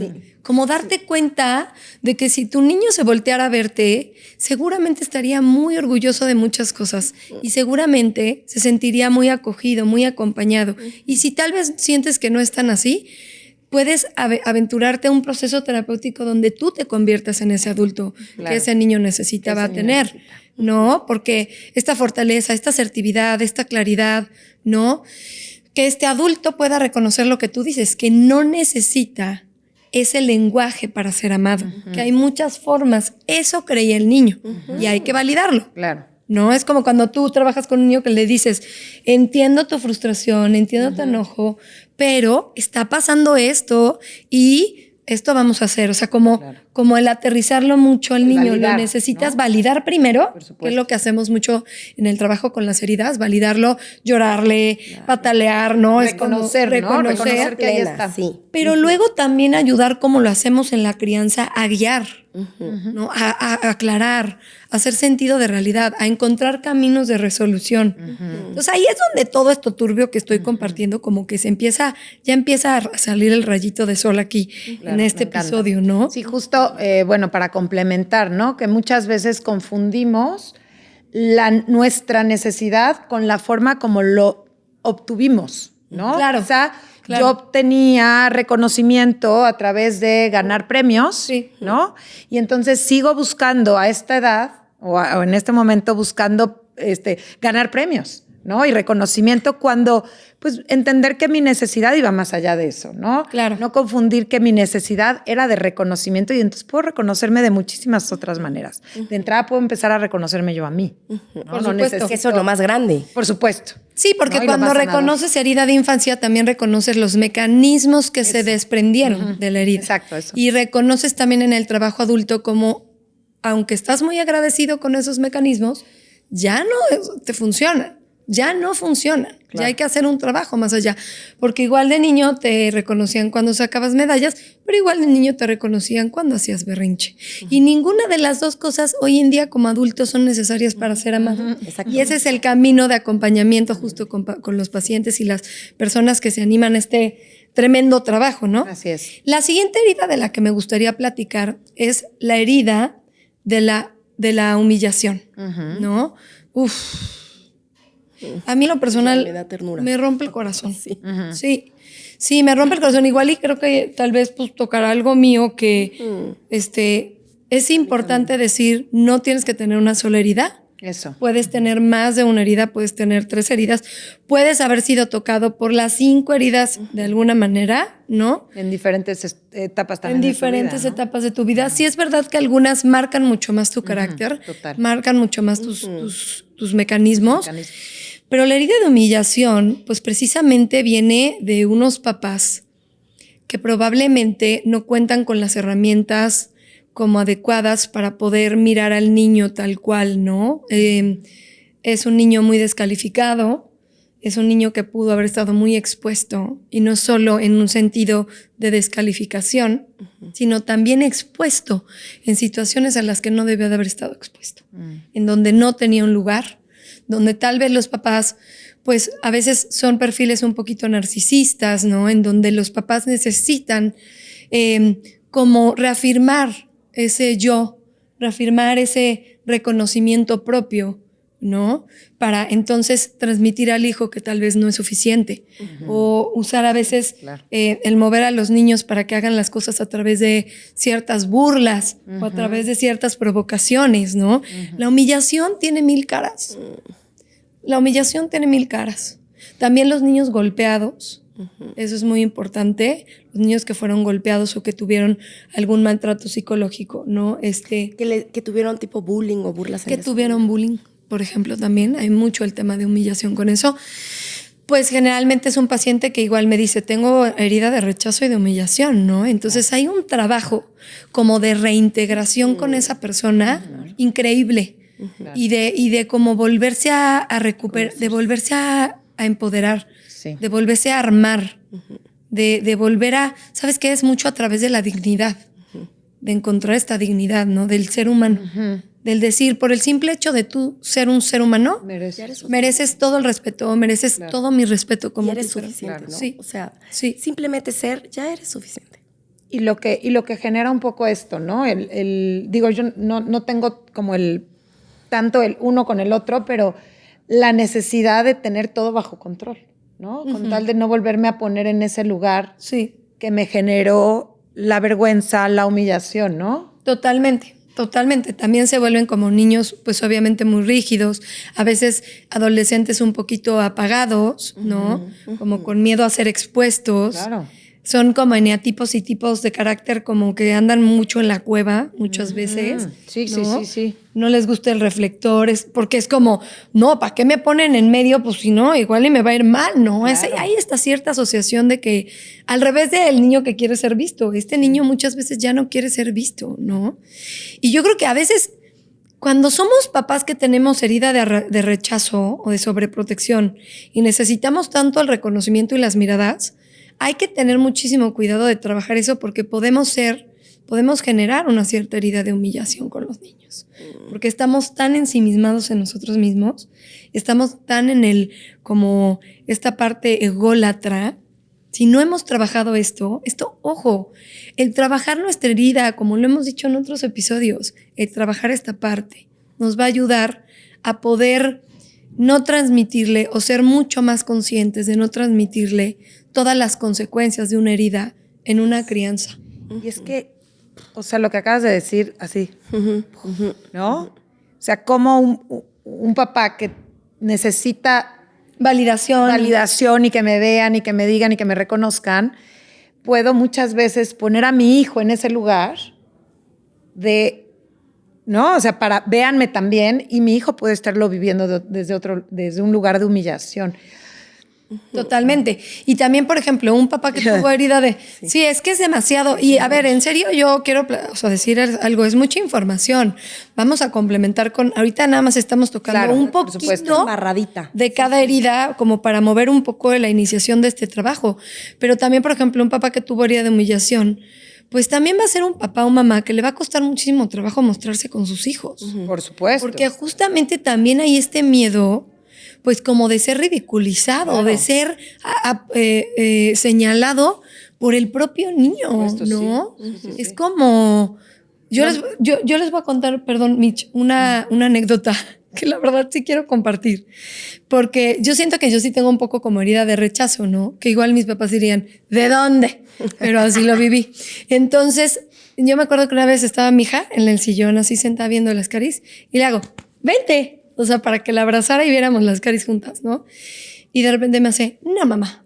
Como darte cuenta de que si tu niño se volteara a verte, seguramente estaría muy orgulloso de muchas cosas y seguramente se sentiría muy acogido, muy acompañado. Y si tal vez sientes que no es tan así, puedes aventurarte a un proceso terapéutico donde tú te conviertas en ese adulto que ese niño necesitaba tener, ¿no? Porque esta fortaleza, esta asertividad, esta claridad, ¿no? Que este adulto pueda reconocer lo que tú dices, que no necesita ese lenguaje para ser amado, que hay muchas formas. Eso creía el niño y hay que validarlo. Claro. No es como cuando tú trabajas con un niño que le dices, entiendo tu frustración, entiendo tu enojo, pero está pasando esto y esto vamos a hacer. O sea, como el aterrizarlo mucho al niño, validar, lo necesitas ¿no? validar primero, Por supuesto. que es lo que hacemos mucho en el trabajo con las heridas, validarlo, llorarle, patalear, ¿no? Reconocer, es como ¿no? Reconocer que ahí plena, está. sí. pero luego también ayudar, como lo hacemos en la crianza, a guiar, ¿no? A aclarar, a hacer sentido de realidad, a encontrar caminos de resolución. Entonces ahí es donde todo esto turbio que estoy compartiendo como que ya empieza a salir el rayito de sol aquí en este me encanta. episodio, ¿no? Sí, justo, bueno, para complementar, ¿no? Que muchas veces confundimos nuestra necesidad con la forma como lo obtuvimos, ¿no? Claro, O sea, claro. yo obtenía reconocimiento a través de ganar premios, Sí. ¿no? Y entonces sigo buscando a esta edad, o en este momento buscando ganar premios, ¿no? Y reconocimiento cuando, pues, entender que mi necesidad iba más allá de eso, ¿no? Claro. No confundir que mi necesidad era de reconocimiento y entonces puedo reconocerme de muchísimas otras maneras. De entrada puedo empezar a reconocerme yo a mí. ¿no? Por No supuesto. necesito- Eso es lo más grande. Por supuesto. Sí, porque ¿no? Y lo cuando más sanador. reconoces herida de infancia, también reconoces los mecanismos que se desprendieron de la herida. Exacto, eso. Y reconoces también en el trabajo adulto como, aunque estás muy agradecido con esos mecanismos, ya no te funcionan. Ya no funcionan. Ya hay que hacer un trabajo más allá. Porque igual de niño te reconocían cuando sacabas medallas, pero igual de niño te reconocían cuando hacías berrinche. Y ninguna de las dos cosas hoy en día como adultos son necesarias para ser amado. Y ese es el camino de acompañamiento justo con los pacientes y las personas que se animan a este tremendo trabajo, ¿no? Así es. La siguiente herida de la que me gustaría platicar es la herida de la humillación, ¿no? Uf. A mí en lo personal Me da ternura. me rompe el corazón. Sí, me rompe el corazón. Igual y creo que tal vez pues tocará algo mío que es importante decir, no tienes que tener una sola herida. Eso. Puedes tener más de una herida, puedes tener 3 heridas, puedes haber sido tocado por las 5 heridas de alguna manera, ¿no? En diferentes etapas también. En de tu diferentes vida, ¿no? etapas de tu vida. Sí es verdad que algunas marcan mucho más tu carácter, total. marcan mucho más tus mecanismos, pero la herida de humillación, pues precisamente viene de unos papás que probablemente no cuentan con las herramientas como adecuadas para poder mirar al niño tal cual, ¿no? Es un niño muy descalificado, es un niño que pudo haber estado muy expuesto, y no solo en un sentido de descalificación, sino también expuesto en situaciones a las que no debió de haber estado expuesto, en donde no tenía un lugar, donde tal vez los papás, pues a veces son perfiles un poquito narcisistas, ¿no? En donde los papás necesitan como reafirmar ese yo, reafirmar ese reconocimiento propio, ¿no? Para entonces transmitir al hijo que tal vez no es suficiente. O usar a veces el mover a los niños para que hagan las cosas a través de ciertas burlas o a través de ciertas provocaciones, ¿no? La humillación tiene 1000 caras. La humillación tiene 1000 caras. También los niños golpeados. Eso es muy importante. Los niños que fueron golpeados o que tuvieron algún maltrato psicológico, ¿no? Que tuvieron tipo bullying o burlas. Que tuvieron bullying, por ejemplo, también. Hay mucho el tema de humillación con eso. Pues generalmente es un paciente que igual me dice, tengo herida de rechazo y de humillación, ¿no? Entonces hay un trabajo como de reintegración con esa persona increíble. Y de como volverse a recuperar, de volverse a empoderar, de volverse a armar, de volver a, ¿sabes qué? Es mucho a través de la dignidad, de encontrar esta dignidad, ¿no? Del ser humano, del decir, por el simple hecho de tú ser un ser humano, mereces todo el respeto, mereces todo mi respeto como y eres tú, suficiente, ¿no? Sí. O sea, Sí. simplemente ser, ya eres suficiente. Y lo que genera un poco esto, ¿no? Digo, yo no tengo como tanto el uno con el otro, pero la necesidad de tener todo bajo control, ¿no? Con tal de no volverme a poner en ese lugar Sí. que me generó la vergüenza, la humillación, ¿no? Totalmente, totalmente. También se vuelven como niños, pues obviamente muy rígidos, a veces adolescentes un poquito apagados, ¿no? Como con miedo a ser expuestos. Claro. Son como eneatipos y tipos de carácter como que andan mucho en la cueva muchas veces. Sí, ¿no? sí. No les gusta el reflector, porque es como, no, ¿para qué me ponen en medio? Pues si no, igual y me va a ir mal, ¿no? Claro. Hay esta cierta asociación de que al revés del niño que quiere ser visto, este niño muchas veces ya no quiere ser visto, ¿no? Y yo creo que a veces cuando somos papás que tenemos herida de rechazo o de sobreprotección y necesitamos tanto el reconocimiento y las miradas, hay que tener muchísimo cuidado de trabajar eso porque podemos generar una cierta herida de humillación con los niños. Porque estamos tan ensimismados en nosotros mismos, estamos tan en como esta parte ególatra. Si no hemos trabajado esto, ojo, el trabajar nuestra herida, como lo hemos dicho en otros episodios, el trabajar esta parte nos va a ayudar a poder no transmitirle o ser mucho más conscientes de no transmitirle todas las consecuencias de una herida en una crianza. Y es que, o sea, lo que acabas de decir, así, ¿no? O sea, como un papá que necesita validación y que me vean y que me digan y que me reconozcan, puedo muchas veces poner a mi hijo en ese lugar de, ¿no? O sea, véanme también, y mi hijo puede estarlo viviendo desde un lugar de humillación. Totalmente. Y también, por ejemplo, un papá que tuvo herida de, sí, es que es demasiado. Y a ver, en serio, yo quiero decir algo, es mucha información. Vamos a complementar ahorita nada más estamos tocando un poquito embarradita de cada herida como para mover un poco de la iniciación de este trabajo. Pero también, por ejemplo, un papá que tuvo herida de humillación, pues también va a ser un papá o mamá que le va a costar muchísimo trabajo mostrarse con sus hijos. Por supuesto. Porque justamente también hay este miedo, pues como de ser ridiculizado, claro, de ser señalado por el propio niño, ¿no? Sí. Es como... Yo les voy a contar, perdón, Mitch, una anécdota que la verdad sí quiero compartir. Porque yo siento que yo sí tengo un poco como herida de rechazo, ¿no? Que igual mis papás dirían, ¿de dónde? Pero así lo viví. Entonces, yo me acuerdo que una vez estaba mi hija en el sillón así sentada viendo las caris y le hago, ¡vente! O sea, para que la abrazara y viéramos las caris juntas, ¿no? Y de repente me hace, no, mamá.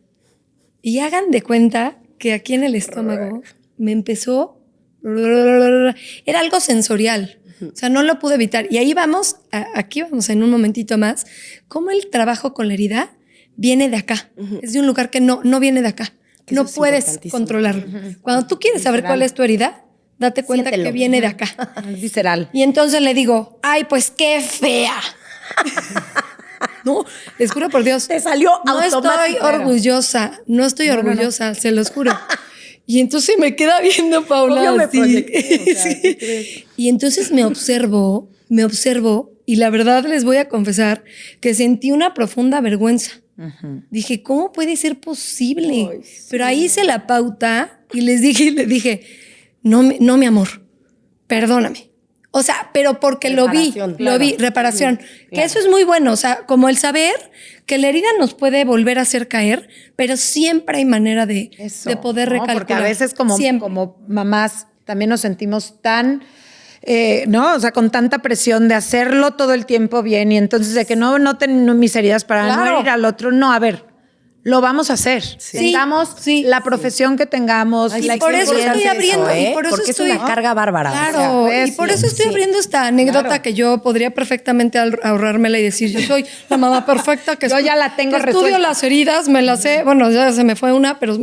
Y hagan de cuenta que aquí en el estómago me empezó... Era algo sensorial. O sea, no lo pude evitar. Y ahí vamos, aquí vamos en un momentito más, cómo el trabajo con la herida viene de acá. Es de un lugar que no viene de acá. No puedes controlarlo. Cuando tú quieres saber cuál es tu herida, date cuenta que viene de acá. Es visceral. Y entonces le digo, ay, pues qué fea. No, les juro por Dios. Te salió automático. No estoy orgullosa, orgullosa, se los juro. Y entonces me queda viendo Paula Obvio, me así. proyecté, o sea, Sí. Y entonces me observo y la verdad les voy a confesar que sentí una profunda vergüenza. Dije, ¿cómo puede ser posible? Ay, sí. Pero ahí hice la pauta y le dije, no, mi amor, perdóname. O sea, pero porque lo vi, reparación. Claro. Que eso es muy bueno, o sea, como el saber que la herida nos puede volver a hacer caer, pero siempre hay manera de poder recalcular. Porque a veces como mamás también nos sentimos tan... ¿no? O sea, con tanta presión de hacerlo todo el tiempo bien y entonces de que no noten mis heridas para no herir al otro. No, a ver, lo vamos a hacer. Tengamos la profesión que tengamos. Y por eso estoy abriendo. Porque es una carga bárbara. Claro, o sea, y por eso estoy abriendo esta anécdota que yo podría perfectamente ahorrármela y decir, yo soy la mamá perfecta que yo ya la tengo resuelta. Estudio las heridas, me las sé, bueno, ya se me fue una, pero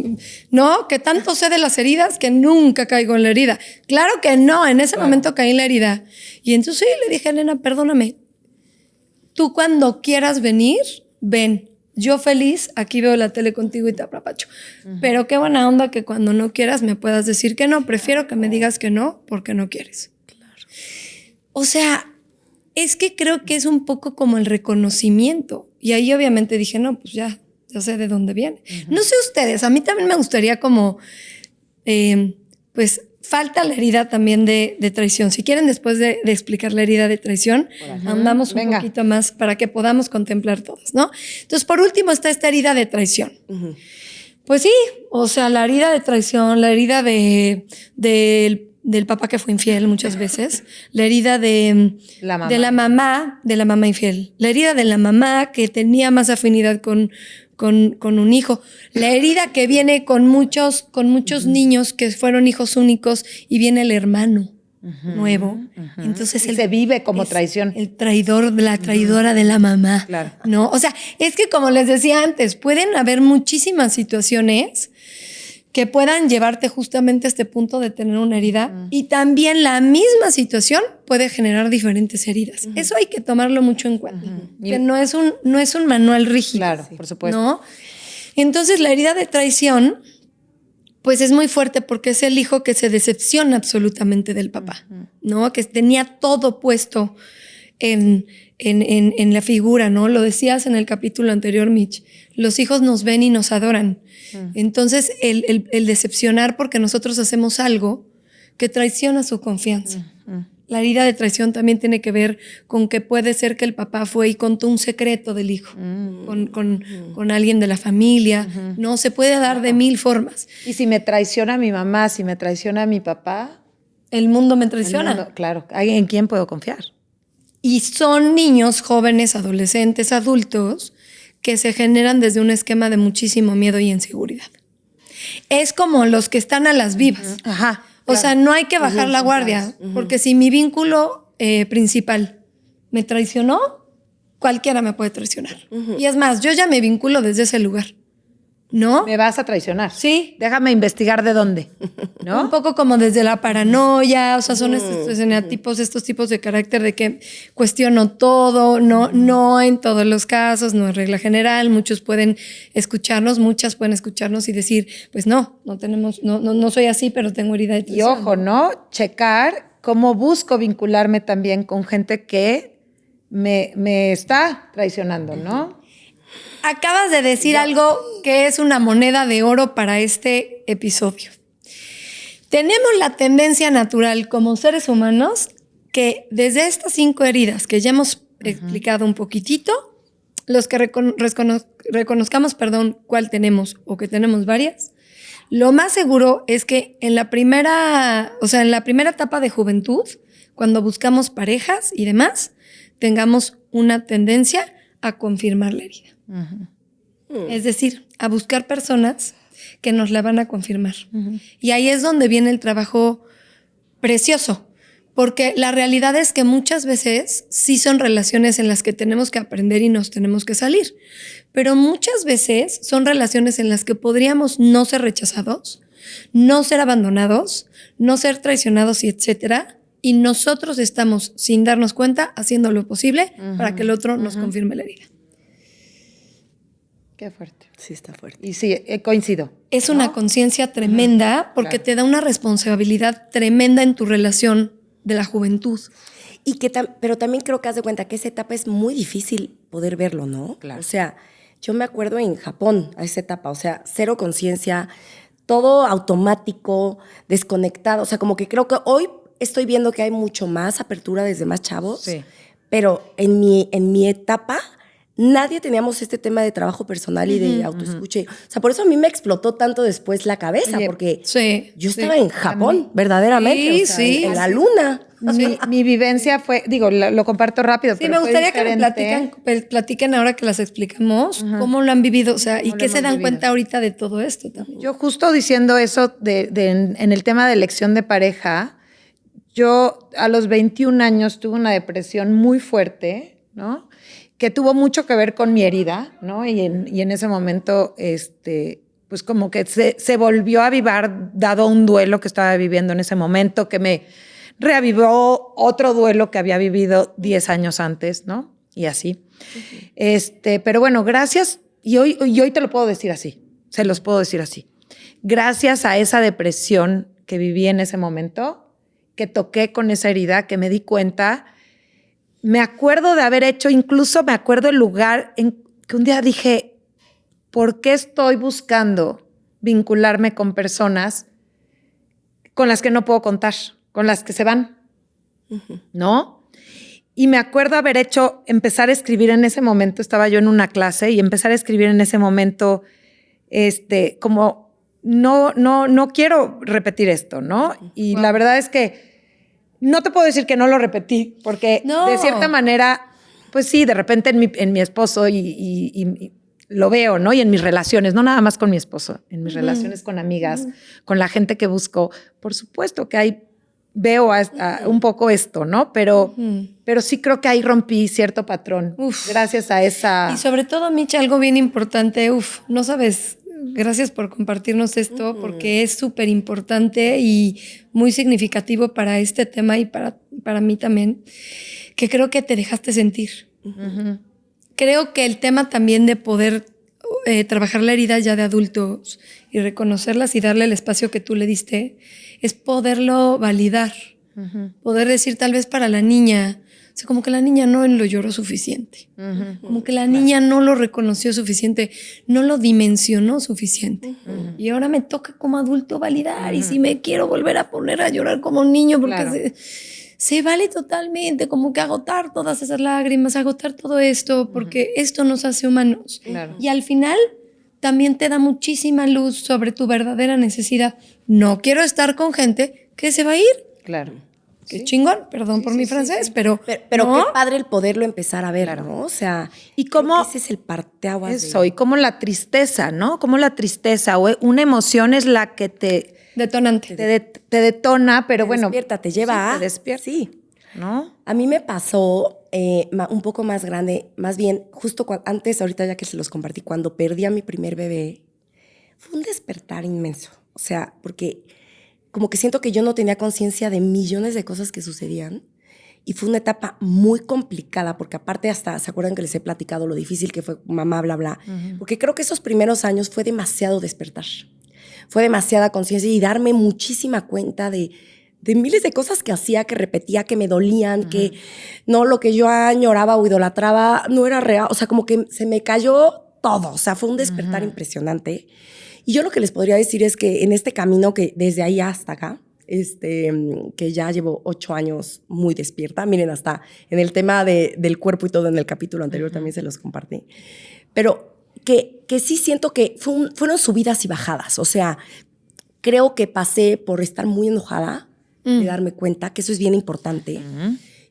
no, que tanto sé de las heridas que nunca caigo en la herida. Claro que no, en ese momento caí en la herida. Y entonces le dije a Elena, perdóname, tú cuando quieras venir, ven. Yo feliz, aquí veo la tele contigo y te apapacho. Pero qué buena onda que cuando no quieras me puedas decir que no. Prefiero que me digas que no porque no quieres. Claro. O sea, es que creo que es un poco como el reconocimiento. Y ahí obviamente dije, no, pues ya sé de dónde viene. No sé ustedes, a mí también me gustaría como, pues, falta la herida también de traición. Si quieren, después de explicar la herida de traición, andamos un poquito más para que podamos contemplar todas, ¿no? Entonces, por último está esta herida de traición. Pues sí, o sea, la herida de traición, la herida del papá que fue infiel muchas veces, la herida de la mamá infiel, la herida de la mamá que tenía más afinidad con un hijo, la herida que viene con muchos niños que fueron hijos únicos y viene el hermano nuevo. Entonces se vive como traición. El traidor, la traidora de la mamá. Claro. ¿No? O sea, es que como les decía antes, pueden haber muchísimas situaciones que puedan llevarte justamente a este punto de tener una herida y también la misma situación puede generar diferentes heridas. Eso hay que tomarlo mucho en cuenta, que no es un manual rígido. Claro, por supuesto. ¿No? Entonces la herida de traición pues es muy fuerte porque es el hijo que se decepciona absolutamente del papá, ¿no? Que tenía todo puesto en la figura, ¿no? Lo decías en el capítulo anterior, Mitch. Los hijos nos ven y nos adoran. Entonces, el decepcionar porque nosotros hacemos algo que traiciona su confianza. La herida de traición también tiene que ver con que puede ser que el papá fue y contó un secreto del hijo con alguien de la familia. No, se puede dar de mil formas. Y si me traiciona mi mamá, si me traiciona mi papá... El mundo me traiciona. El mundo, claro. ¿En quién puedo confiar? Y son niños, jóvenes, adolescentes, adultos, que se generan desde un esquema de muchísimo miedo y inseguridad. Es como los que están a las vivas. Ajá. O sea, no hay que bajar la guardia, porque si mi vínculo principal me traicionó, cualquiera me puede traicionar. Y es más, yo ya me vinculo desde ese lugar, ¿no? Me vas a traicionar. Sí. Déjame investigar de dónde, ¿no? Un poco como desde la paranoia, o sea, son estos eneatipos, estos tipos de carácter de que cuestiono todo, no en todos los casos, no es regla general, muchas pueden escucharnos y decir, pues no soy así, pero tengo herida de traición. Y ojo, ¿no? Checar cómo busco vincularme también con gente que me está traicionando, ¿no? Acabas de decir algo que es una moneda de oro para este episodio. Tenemos la tendencia natural como seres humanos que desde estas 5 heridas que ya hemos explicado un poquitito, los que reconozcamos, cuál tenemos o que tenemos varias, lo más seguro es que en la primera etapa de juventud, cuando buscamos parejas y demás, tengamos una tendencia a confirmar la herida. Es decir, a buscar personas que nos la van a confirmar. Y ahí es donde viene el trabajo precioso, porque la realidad es que muchas veces sí son relaciones en las que tenemos que aprender y nos tenemos que salir, pero muchas veces son relaciones en las que podríamos no ser rechazados, no ser abandonados, no ser traicionados y etcétera, y nosotros estamos, sin darnos cuenta, haciendo lo posible para que el otro nos confirme la herida. Qué fuerte. Sí, está fuerte. Y sí, coincido. Es una conciencia tremenda porque te da una responsabilidad tremenda en tu relación de la juventud. Y pero también creo que haz de cuenta que esa etapa es muy difícil poder verlo, ¿no? Claro. O sea, yo me acuerdo en Japón a esa etapa, o sea, cero conciencia, todo automático, desconectado. O sea, como que creo que hoy estoy viendo que hay mucho más apertura desde más chavos, Sí. Pero en mi etapa nadie teníamos este tema de trabajo personal y de autoescucha. O sea, por eso a mí me explotó tanto después la cabeza, porque yo estaba en Japón, verdaderamente, o sea, en la luna. Mi vivencia fue, lo comparto rápido, Sí, pero me gustaría fue que me platiquen ahora que las explicamos, cómo lo han vivido, o sea, y qué se dan cuenta ahorita de todo esto también. Yo justo diciendo eso en el tema de elección de pareja, yo a los 21 años tuve una depresión muy fuerte, ¿no? Que tuvo mucho que ver con mi herida, ¿no? Y en ese momento, pues como que se volvió a avivar, dado un duelo que estaba viviendo en ese momento, que me reavivó otro duelo que había vivido 10 años antes, ¿no? Y así. Pero bueno, gracias, y hoy te lo puedo decir así, se los puedo decir así. Gracias a esa depresión que viví en ese momento, que toqué con esa herida, que me di cuenta, me acuerdo de haber hecho, incluso me acuerdo el lugar en que un día dije, ¿por qué estoy buscando vincularme con personas con las que no puedo contar, con las que se van? ¿No? Y me acuerdo haber empezar a escribir en ese momento, estaba yo en una clase y empezar a escribir en ese momento, como no quiero repetir esto, ¿no? Y la verdad es que no te puedo decir que no lo repetí, porque de cierta manera, pues sí, de repente en mi esposo y lo veo, ¿no? Y en mis relaciones, no nada más con mi esposo, en mis relaciones con amigas, con la gente que busco, por supuesto que veo un poco esto, ¿no? Pero sí creo que ahí rompí cierto patrón. Gracias a esa... Y sobre todo, Micha, algo bien importante, no sabes, gracias por compartirnos esto, porque es súper importante y muy significativo para este tema y para mí también, que creo que te dejaste sentir. Creo que el tema también de poder trabajar la herida ya de adultos y reconocerlas y darle el espacio que tú le diste, es poderlo validar. Poder decir tal vez para la niña, o sea, como que la niña no lo lloró suficiente. Como que la niña no lo reconoció suficiente, no lo dimensionó suficiente. Y ahora me toca como adulto validar. Y si me quiero volver a poner a llorar como un niño, porque se vale totalmente, como que agotar todas esas lágrimas, agotar todo esto, porque esto nos hace humanos. Y al final también te da muchísima luz sobre tu verdadera necesidad. No quiero estar con gente que se va a ir. Claro. Qué chingón, perdón por mi francés, pero Pero ¿no? qué padre el poderlo empezar a ver, ¿no? O sea, y cómo ese es el parteaguas. Eso, y como la tristeza, ¿no? Como la tristeza o una emoción es la que te Detonante. te detona, pero bueno. Despierta, te lleva te despierta. Sí. ¿No? A mí me pasó un poco más grande, más bien justo antes, ahorita ya que se los compartí, cuando perdí a mi primer bebé, fue un despertar inmenso. O sea, porque como que siento que yo no tenía conciencia de millones de cosas que sucedían y fue una etapa muy complicada porque aparte hasta, ¿se acuerdan que les he platicado lo difícil que fue mamá, bla, bla? Porque creo que esos primeros años fue demasiado despertar. Fue demasiada conciencia y darme muchísima cuenta de miles de cosas que hacía, que repetía, que me dolían, que no, lo que yo añoraba o idolatraba no era real. O sea, como que se me cayó todo. O sea, fue un despertar impresionante. Y yo lo que les podría decir es que en este camino que desde ahí hasta acá, que ya llevo 8 años muy despierta, miren, hasta en el tema del cuerpo y todo en el capítulo anterior también se los compartí, pero que sí siento que fueron subidas y bajadas. O sea, creo que pasé por estar muy enojada, de darme cuenta que eso es bien importante.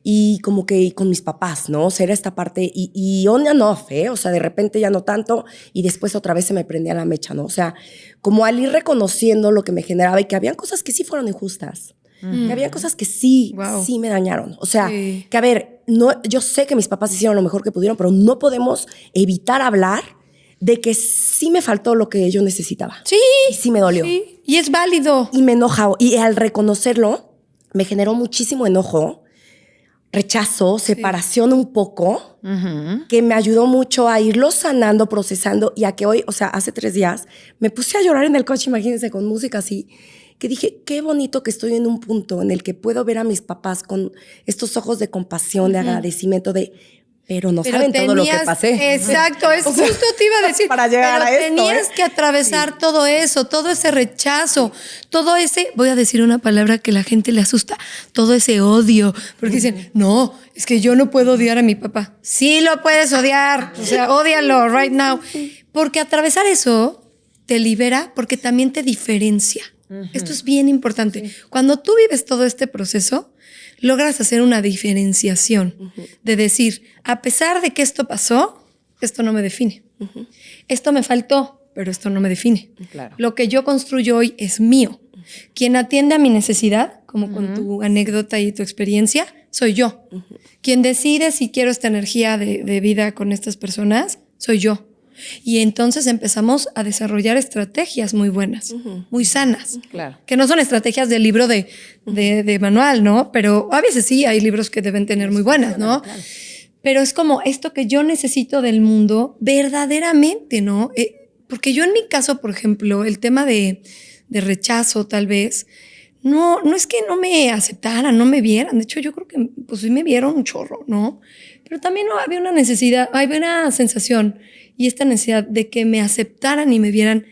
Y como que con mis papás, ¿no? O sea, era esta parte, y on and off, ¿eh? O sea, de repente ya no tanto, y después otra vez se me prendía la mecha, ¿no? O sea, como al ir reconociendo lo que me generaba y que habían cosas que sí fueron injustas, que habían cosas que sí me dañaron. O sea, que a ver, yo sé que mis papás hicieron lo mejor que pudieron, pero no podemos evitar hablar de que sí me faltó lo que yo necesitaba. Sí. Y sí me dolió. Sí. Y es válido. Y me enoja. Y al reconocerlo, me generó muchísimo enojo, rechazo, separación un poco, que me ayudó mucho a irlo sanando, procesando, y a que hoy, o sea, hace 3 días, me puse a llorar en el coche, imagínense, con música así, que dije, qué bonito que estoy en un punto en el que puedo ver a mis papás con estos ojos de compasión, de agradecimiento, pero no saben todo lo que pasé. Exacto, es justo te iba a decir. Para llegar a esto, tenías que atravesar todo eso, todo ese rechazo, todo ese, voy a decir una palabra que la gente le asusta, todo ese odio, porque dicen, no, es que yo no puedo odiar a mi papá. Sí lo puedes odiar, o sea, ódialo right now. Porque atravesar eso te libera, porque también te diferencia. Esto es bien importante. Cuando tú vives todo este proceso, logras hacer una diferenciación de decir, a pesar de que esto pasó, esto no me define. Esto me faltó, pero esto no me define. Claro. Lo que yo construyo hoy es mío. Quien atiende a mi necesidad, como con tu anécdota y tu experiencia, soy yo. Quien decide si quiero esta energía de vida con estas personas, soy yo. Y entonces empezamos a desarrollar estrategias muy buenas, muy sanas. Claro. Que no son estrategias del libro de manual, ¿no? Pero a veces sí hay libros que deben tener muy buenas, ¿no? Claro. Pero es como esto que yo necesito del mundo verdaderamente, ¿no? Porque yo en mi caso, por ejemplo, el tema de rechazo tal vez, no es que no me aceptaran, no me vieran. De hecho, yo creo que pues sí me vieron un chorro, ¿no? Pero también no, había una necesidad, había una sensación y esta necesidad de que me aceptaran y me vieran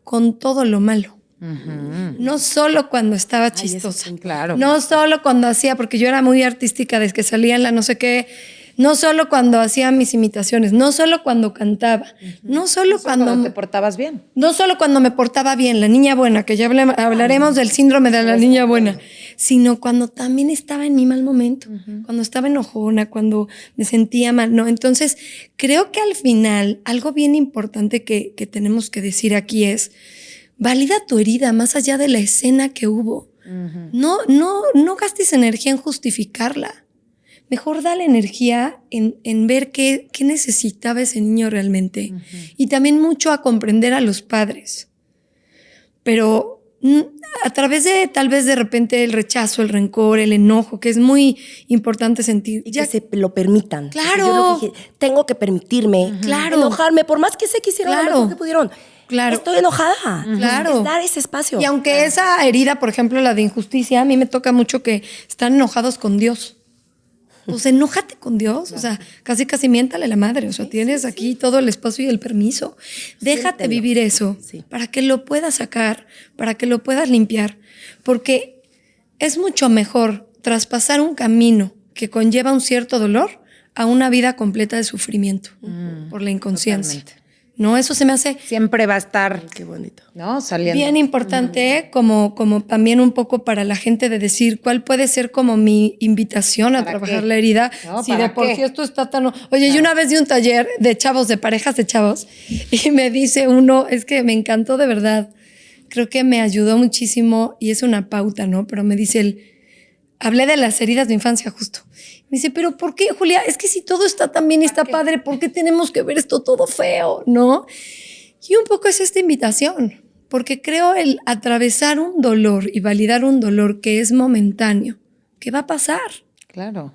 con todo lo malo. No solo cuando estaba chistosa. Claro. No solo cuando hacía, porque yo era muy artística desde que salía en la no sé qué. No solo cuando hacía mis imitaciones, no solo cuando cantaba, no solo cuando te portabas bien. no solo cuando me portaba bien, la niña buena, que ya hablaremos del síndrome de la niña buena, sino cuando también estaba en mi mal momento, cuando estaba enojona, cuando me sentía mal, ¿no? Entonces, creo que al final, algo bien importante que tenemos que decir aquí es, valida tu herida más allá de la escena que hubo. No gastes energía en justificarla. Mejor dale energía en ver qué necesitaba ese niño realmente. Y también mucho a comprender a los padres. Pero a través de, tal vez de repente, el rechazo, el rencor, el enojo, que es muy importante sentir. Y que se lo permitan. Claro. Yo lo que dije, tengo que permitirme enojarme, por más que sé que hicieron lo mejor que pudieron. Claro. Estoy enojada. Claro. Es dar ese espacio. Y aunque esa herida, por ejemplo, la de injusticia, a mí me toca mucho que están enojados con Dios. Pues enójate con Dios, o sea, casi miéntale la madre, o sea, tienes aquí todo el espacio y el permiso. Déjate vivir eso para que lo puedas sacar, para que lo puedas limpiar, porque es mucho mejor traspasar un camino que conlleva un cierto dolor a una vida completa de sufrimiento por la inconsciencia. Totalmente. No, eso se me hace Siempre va a estar, Qué bonito. ¿no? Saliendo. bien importante, como también un poco para la gente de decir cuál puede ser como mi invitación a ¿Para trabajar qué? la herida. No, Si ¿para de por qué? sí esto está tan... Oye, yo una vez di un taller de chavos, de parejas de chavos, y me dice uno, es que me encantó de verdad. Creo que me ayudó muchísimo y es una pauta, ¿no? Pero me dice él, hablé de las heridas de infancia justo. Me dice, pero ¿por qué, Julia? Es que si todo está tan bien y está padre, ¿por qué tenemos que ver esto todo feo? ¿No? Y un poco es esta invitación, porque creo el atravesar un dolor y validar un dolor que es momentáneo, que va a pasar, Claro.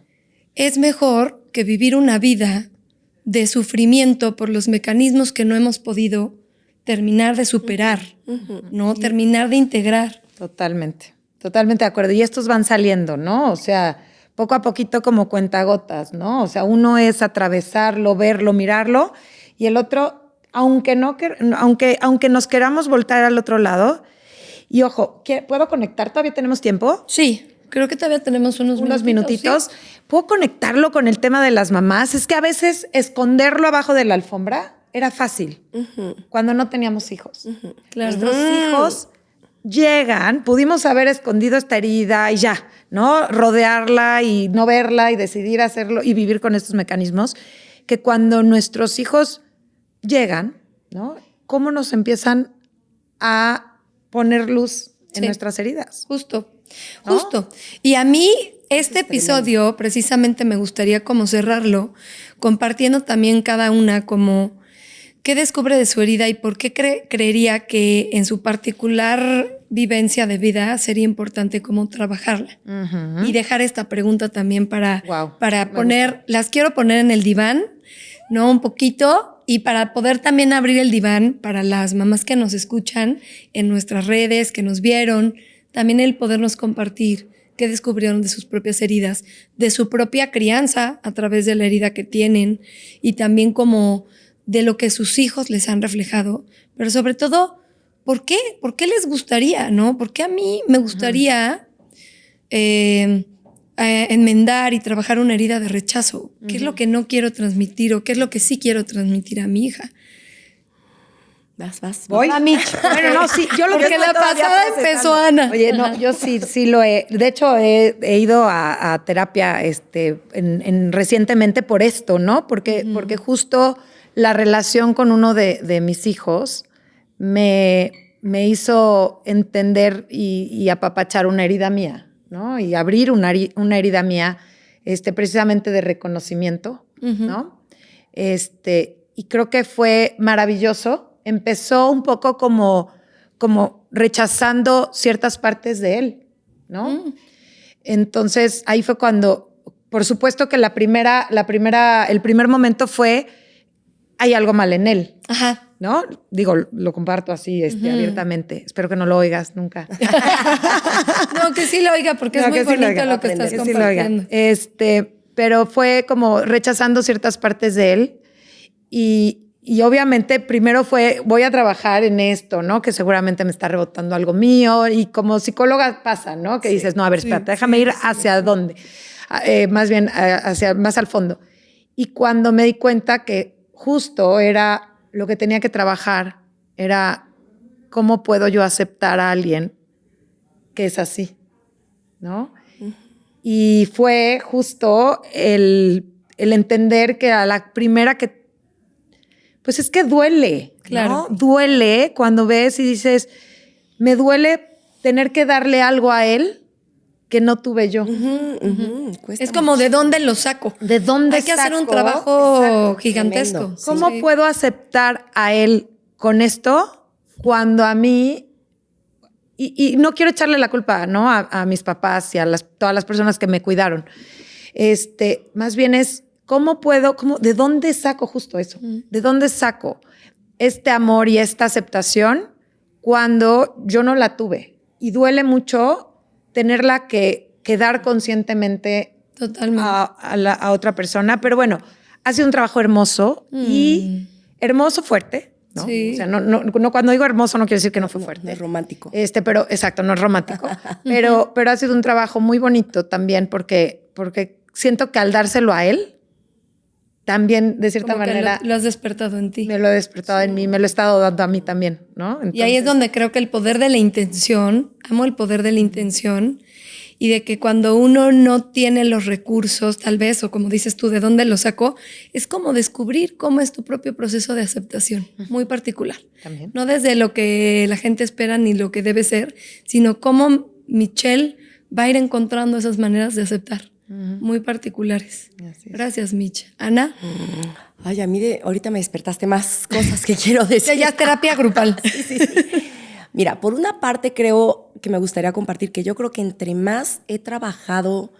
es mejor que vivir una vida de sufrimiento por los mecanismos que no hemos podido terminar de superar, ¿no? Terminar de integrar. Totalmente de acuerdo. Y estos van saliendo, ¿no? O sea, poco a poquito como cuentagotas, ¿no? O sea, uno es atravesarlo, verlo, mirarlo, y el otro, aunque nos queramos voltar al otro lado, y ojo, ¿puedo conectar? ¿Todavía tenemos tiempo? Sí, creo que todavía tenemos unos minutitos. ¿sí? ¿Puedo conectarlo con el tema de las mamás? Es que a veces esconderlo abajo de la alfombra era fácil cuando no teníamos hijos. Claro. Nuestros hijos llegan, pudimos haber escondido esta herida y ya, ¿no? Rodearla y no verla y decidir hacerlo y vivir con estos mecanismos, que cuando nuestros hijos llegan, ¿no? ¿Cómo nos empiezan a poner luz en nuestras heridas? Justo. ¿No? Y a mí este episodio precisamente me gustaría como cerrarlo compartiendo también cada una como qué descubre de su herida y por qué creería que en su particular vivencia de vida sería importante como trabajarla. Y dejar esta pregunta también para poner, las quiero poner en el diván, ¿no? Un poquito, y para poder también abrir el diván para las mamás que nos escuchan en nuestras redes, que nos vieron, también el podernos compartir qué descubrieron de sus propias heridas, de su propia crianza a través de la herida que tienen y también como de lo que sus hijos les han reflejado, pero sobre todo, ¿por qué? ¿Por qué les gustaría, no? ¿Por qué a mí me gustaría enmendar y trabajar una herida de rechazo? ¿Qué es lo que no quiero transmitir o qué es lo que sí quiero transmitir a mi hija? Vas. ¿Voy? A Mitch. Bueno, no, sí, yo lo que Porque la pasada empezó Ana. Oye, no, yo sí lo he. De hecho, he ido a terapia recientemente por esto, ¿no? Porque justo la relación con uno de mis hijos me hizo entender y apapachar una herida mía, ¿no? Y abrir una herida mía, precisamente de reconocimiento, ¿no? Y creo que fue maravilloso. Empezó un poco como rechazando ciertas partes de él, ¿no? Entonces, ahí fue cuando, por supuesto que el primer momento fue, hay algo mal en él, Ajá. ¿no? Digo, lo comparto así, abiertamente. Espero que no lo oigas nunca. No, que sí lo oiga, porque es muy bonito lo que estás compartiendo. Pero fue como rechazando ciertas partes de él y obviamente primero fue, voy a trabajar en esto, ¿no? Que seguramente me está rebotando algo mío y como psicóloga pasa, ¿no? Que dices, no, a ver, espérate, déjame ir hacia dónde, más bien hacia más al fondo. Y cuando me di cuenta que justo era lo que tenía que trabajar, era cómo puedo yo aceptar a alguien que es así, ¿no? Y fue justo el entender que a la primera que... Pues es que duele, Claro. ¿no? Duele cuando ves y dices, me duele tener que darle algo a él que no tuve yo. Cuesta Es como, ¿de dónde lo saco? ¿De dónde Hay que hacer un saco? trabajo Exacto, gigantesco. tremendo. ¿Cómo Sí. puedo aceptar a él con esto cuando a mí... Y no quiero echarle la culpa, ¿no? A mis papás y a todas las personas que me cuidaron. Más bien es, ¿cómo puedo, de dónde saco justo eso? ¿De dónde saco este amor y esta aceptación cuando yo no la tuve? Y duele mucho tenerla que dar conscientemente Totalmente. a otra persona. Pero bueno, ha sido un trabajo hermoso y hermoso, fuerte, ¿no? Sí. O sea, no, cuando digo hermoso no quiere decir que no fue fuerte. No es romántico. Pero exacto, no es romántico. pero ha sido un trabajo muy bonito también porque siento que al dárselo a él, también de cierta Como que manera lo has despertado en ti. me lo he despertado en mí, me lo he estado dando a mí también, ¿no? Y ahí es Entonces, donde creo que el poder de la intención, amo el poder de la intención y de que cuando uno no tiene los recursos, tal vez, o como dices tú, ¿de dónde los sacó? Es como descubrir cómo es tu propio proceso de aceptación, muy particular. También. No desde lo que la gente espera ni lo que debe ser, sino cómo Michelle va a ir encontrando esas maneras de aceptar, muy particulares. Así es. Gracias, Mich. Ana, Ay, a mí ahorita me despertaste más cosas que quiero decir. ya es terapia grupal. Sí. Mira, por una parte creo que me gustaría compartir que yo creo que entre más he trabajado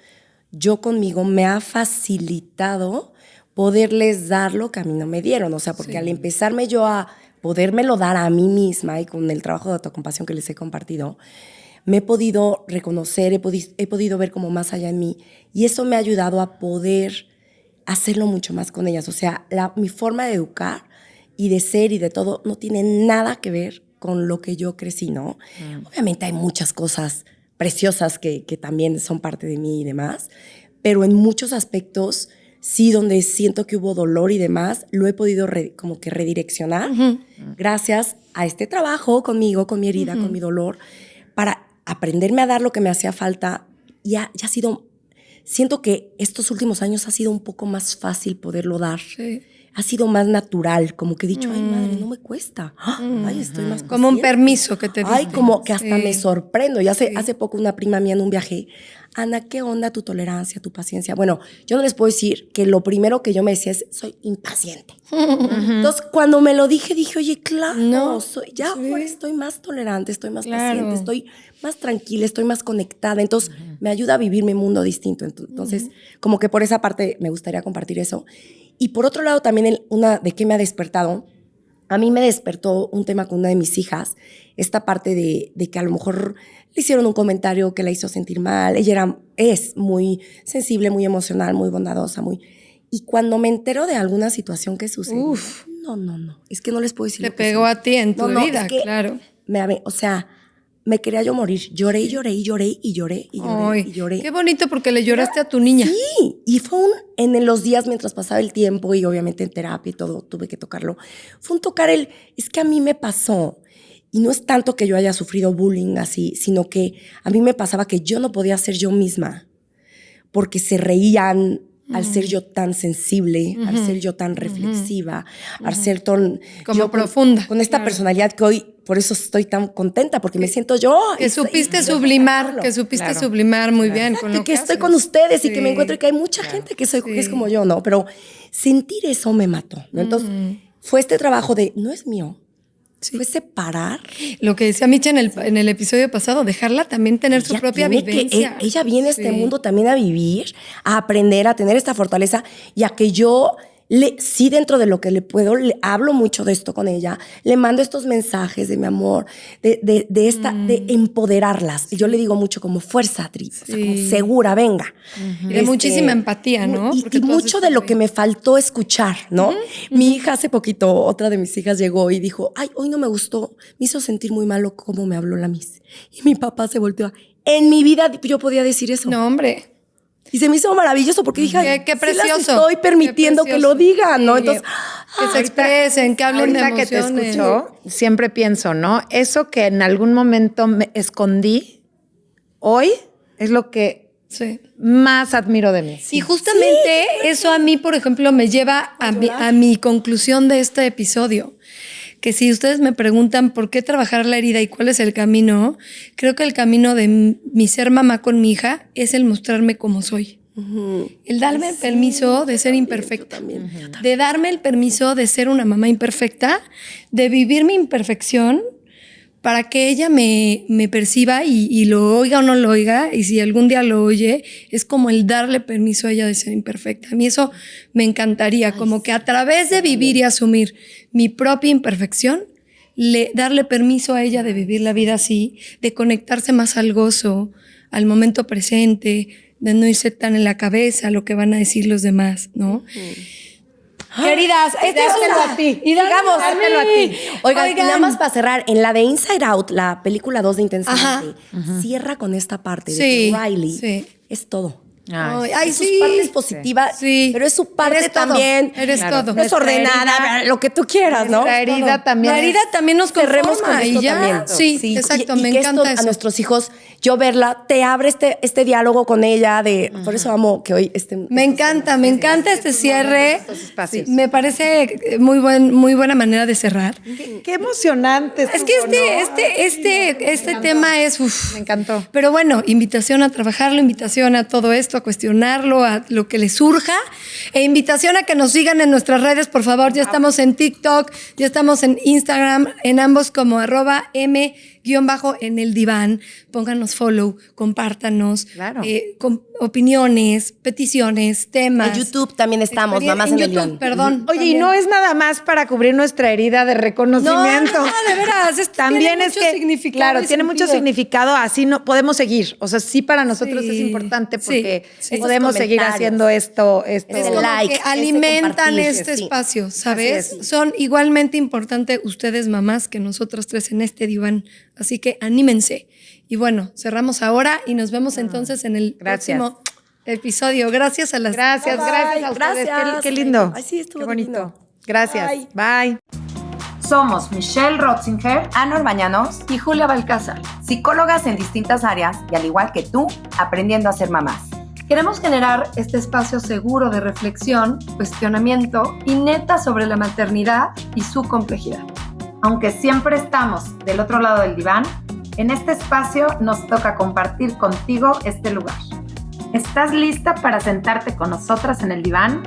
yo conmigo, me ha facilitado poderles dar lo que a mí no me dieron. O sea, porque al empezarme yo a podérmelo dar a mí misma y con el trabajo de autocompasión que les he compartido, me he podido reconocer, he podido ver como más allá en mí. Y eso me ha ayudado a poder hacerlo mucho más con ellas. O sea, mi forma de educar y de ser y de todo no tiene nada que ver con lo que yo crecí, ¿no? Obviamente hay muchas cosas preciosas que también son parte de mí y demás, pero en muchos aspectos, sí, donde siento que hubo dolor y demás, lo he podido como que redireccionar gracias a este trabajo conmigo, con mi herida, con mi dolor, para aprenderme a dar lo que me hacía falta. Ya ha sido, siento que estos últimos años ha sido un poco más fácil poderlo dar. Sí. Ha sido más natural, como que he dicho, ay, madre, no me cuesta. Ay, estoy más Como un paciente. permiso que te diste. Ay, como que hasta Sí. me sorprendo. Y hace poco una prima mía en un viaje, Ana, ¿qué onda tu tolerancia, tu paciencia? Bueno, yo no les puedo decir que lo primero que yo me decía es, soy impaciente. Entonces, cuando me lo dije, oye, claro, No, ahora estoy más tolerante, estoy más Claro. paciente, estoy más tranquila, estoy más conectada. Entonces, me ayuda a vivir mi mundo distinto. Entonces, como que por esa parte me gustaría compartir eso. Y por otro lado, también de qué me ha despertado. A mí me despertó un tema con una de mis hijas, esta parte de que a lo mejor le hicieron un comentario que la hizo sentir mal. Ella es muy sensible, muy emocional, muy bondadosa, Y cuando me entero de alguna situación que sucede, no, es que no les puedo decir Te lo que pegó siento. a ti en tu vida, es que claro. o sea, me quería yo morir. Lloré y lloré y lloré y lloré y lloré Ay, y lloré. qué bonito porque le lloraste a tu niña. Sí, y fue en los días mientras pasaba el tiempo y obviamente en terapia y todo, tuve que tocarlo. Fue un tocar es que a mí me pasó. Y no es tanto que yo haya sufrido bullying así, sino que a mí me pasaba que yo no podía ser yo misma porque se reían al ser yo tan sensible, al ser yo tan reflexiva, al ser tan... Como yo profunda, Con esta claro. personalidad que hoy, por eso estoy tan contenta, porque me siento yo. Que supiste sublimar, muy bien. Con Exacto, lo y que estoy haces. con ustedes y Sí. que me encuentro y que hay mucha gente que es como yo, ¿no? Pero sentir eso me mató, ¿no? Entonces, fue este trabajo de, no es mío, fue separar. Lo que decía Micha en el episodio pasado, dejarla también tener su Ella propia tiene que- vivencia. ella viene a este Sí. mundo también a vivir, a aprender, a tener esta fortaleza y a que yo sí, dentro de lo que le puedo, le hablo mucho de esto con ella, le mando estos mensajes de mi amor, de empoderarlas. Y yo le digo mucho como fuerza, Tri, o sea, como segura, venga. Y de muchísima empatía, ¿no? Y Porque tú has mucho de estado lo ahí. que me faltó escuchar, ¿no? Mi hija hace poquito, otra de mis hijas llegó y dijo, ay, hoy no me gustó, me hizo sentir muy malo cómo me habló la Miss. Y mi papá se volteó. En mi vida yo podía decir eso. No, hombre. Y se me hizo maravilloso porque dije, ay, Qué sí precioso. las estoy permitiendo Qué que lo precioso. digan, ¿no? Sí. Entonces, Que se expresen, que hablen de Ahorita que te emociones. escucho, siempre pienso, ¿no? Eso que en algún momento me escondí, hoy es lo que Sí. más admiro de mí. Y justamente eso a mí, por ejemplo, me lleva a mi conclusión de este episodio. Que si ustedes me preguntan por qué trabajar la herida y cuál es el camino, creo que el camino de mi ser mamá con mi hija es el mostrarme como soy. El darme el permiso de ser imperfecta. De darme el permiso de ser una mamá imperfecta, de vivir mi imperfección para que ella me perciba y lo oiga o no lo oiga, y si algún día lo oye, es como el darle permiso a ella de ser imperfecta. A mí eso me encantaría, como que a través de vivir y asumir mi propia imperfección, darle permiso a ella de vivir la vida así, de conectarse más al gozo, al momento presente, de no irse tan en la cabeza a lo que van a decir los demás, ¿no? Queridas, este es dártelo una... a ti. Y Digamos, dártelo a ti. Oigan, y nada más para cerrar, en la de Inside Out, la película 2 de Intensamente, cierra con esta parte de Sí, que Riley sí. es todo. Ay, Es sus partes positivas, Sí. pero es su parte Eres todo, también. eres todo. Desordenada, lo que tú quieras, ¿no? La herida también. La herida también nos Cerremos con conforma y esto ya. también. Sí, exacto, y me que encanta esto eso. a nuestros hijos, yo verla, te abre este diálogo con ella por eso amo que hoy Me encanta este cierre. estos espacios. Me parece muy buena manera de cerrar. Qué emocionante. Es que este tema es... Me encantó. Pero bueno, invitación a trabajarlo, invitación a todo esto, a cuestionarlo, a lo que les surja, e invitación a que nos sigan en nuestras redes, por favor. Ya estamos en TikTok, ya estamos en Instagram, en ambos como @m_en el diván. Pónganos follow, compártanos, Claro. con opiniones, peticiones, temas. En YouTube también estamos, Mamás en el YouTube, Diván. perdón. Oye, y también. no es nada más para cubrir nuestra herida de reconocimiento. No, de veras, También tiene es mucho que, significado claro, y tiene mucho sentido. significado, así no podemos seguir. O sea, sí para nosotros Sí, es importante porque sí. podemos seguir Comentarios. haciendo esto. Es Es el como like, que ese alimentan compartir, este sí. espacio, ¿sabes? Así es. Son igualmente importantes ustedes, mamás, que nosotras tres en este diván. Así que anímense. Y bueno, cerramos ahora y nos vemos entonces en el Gracias. próximo episodio. Gracias a las... Gracias, Bye, gracias a ustedes. gracias. Qué lindo. Ay, sí, estuvo Qué bonito. divino. Gracias. Bye. Bye. Somos Michelle Rotzinger Ana Orbañanos, y Julia Balcázar. psicólogas en distintas áreas y al igual que tú, aprendiendo a ser mamás. Queremos generar este espacio seguro de reflexión, cuestionamiento y neta sobre la maternidad y su complejidad. Aunque siempre estamos del otro lado del diván, en este espacio nos toca compartir contigo este lugar. ¿Estás lista para sentarte con nosotras en el diván?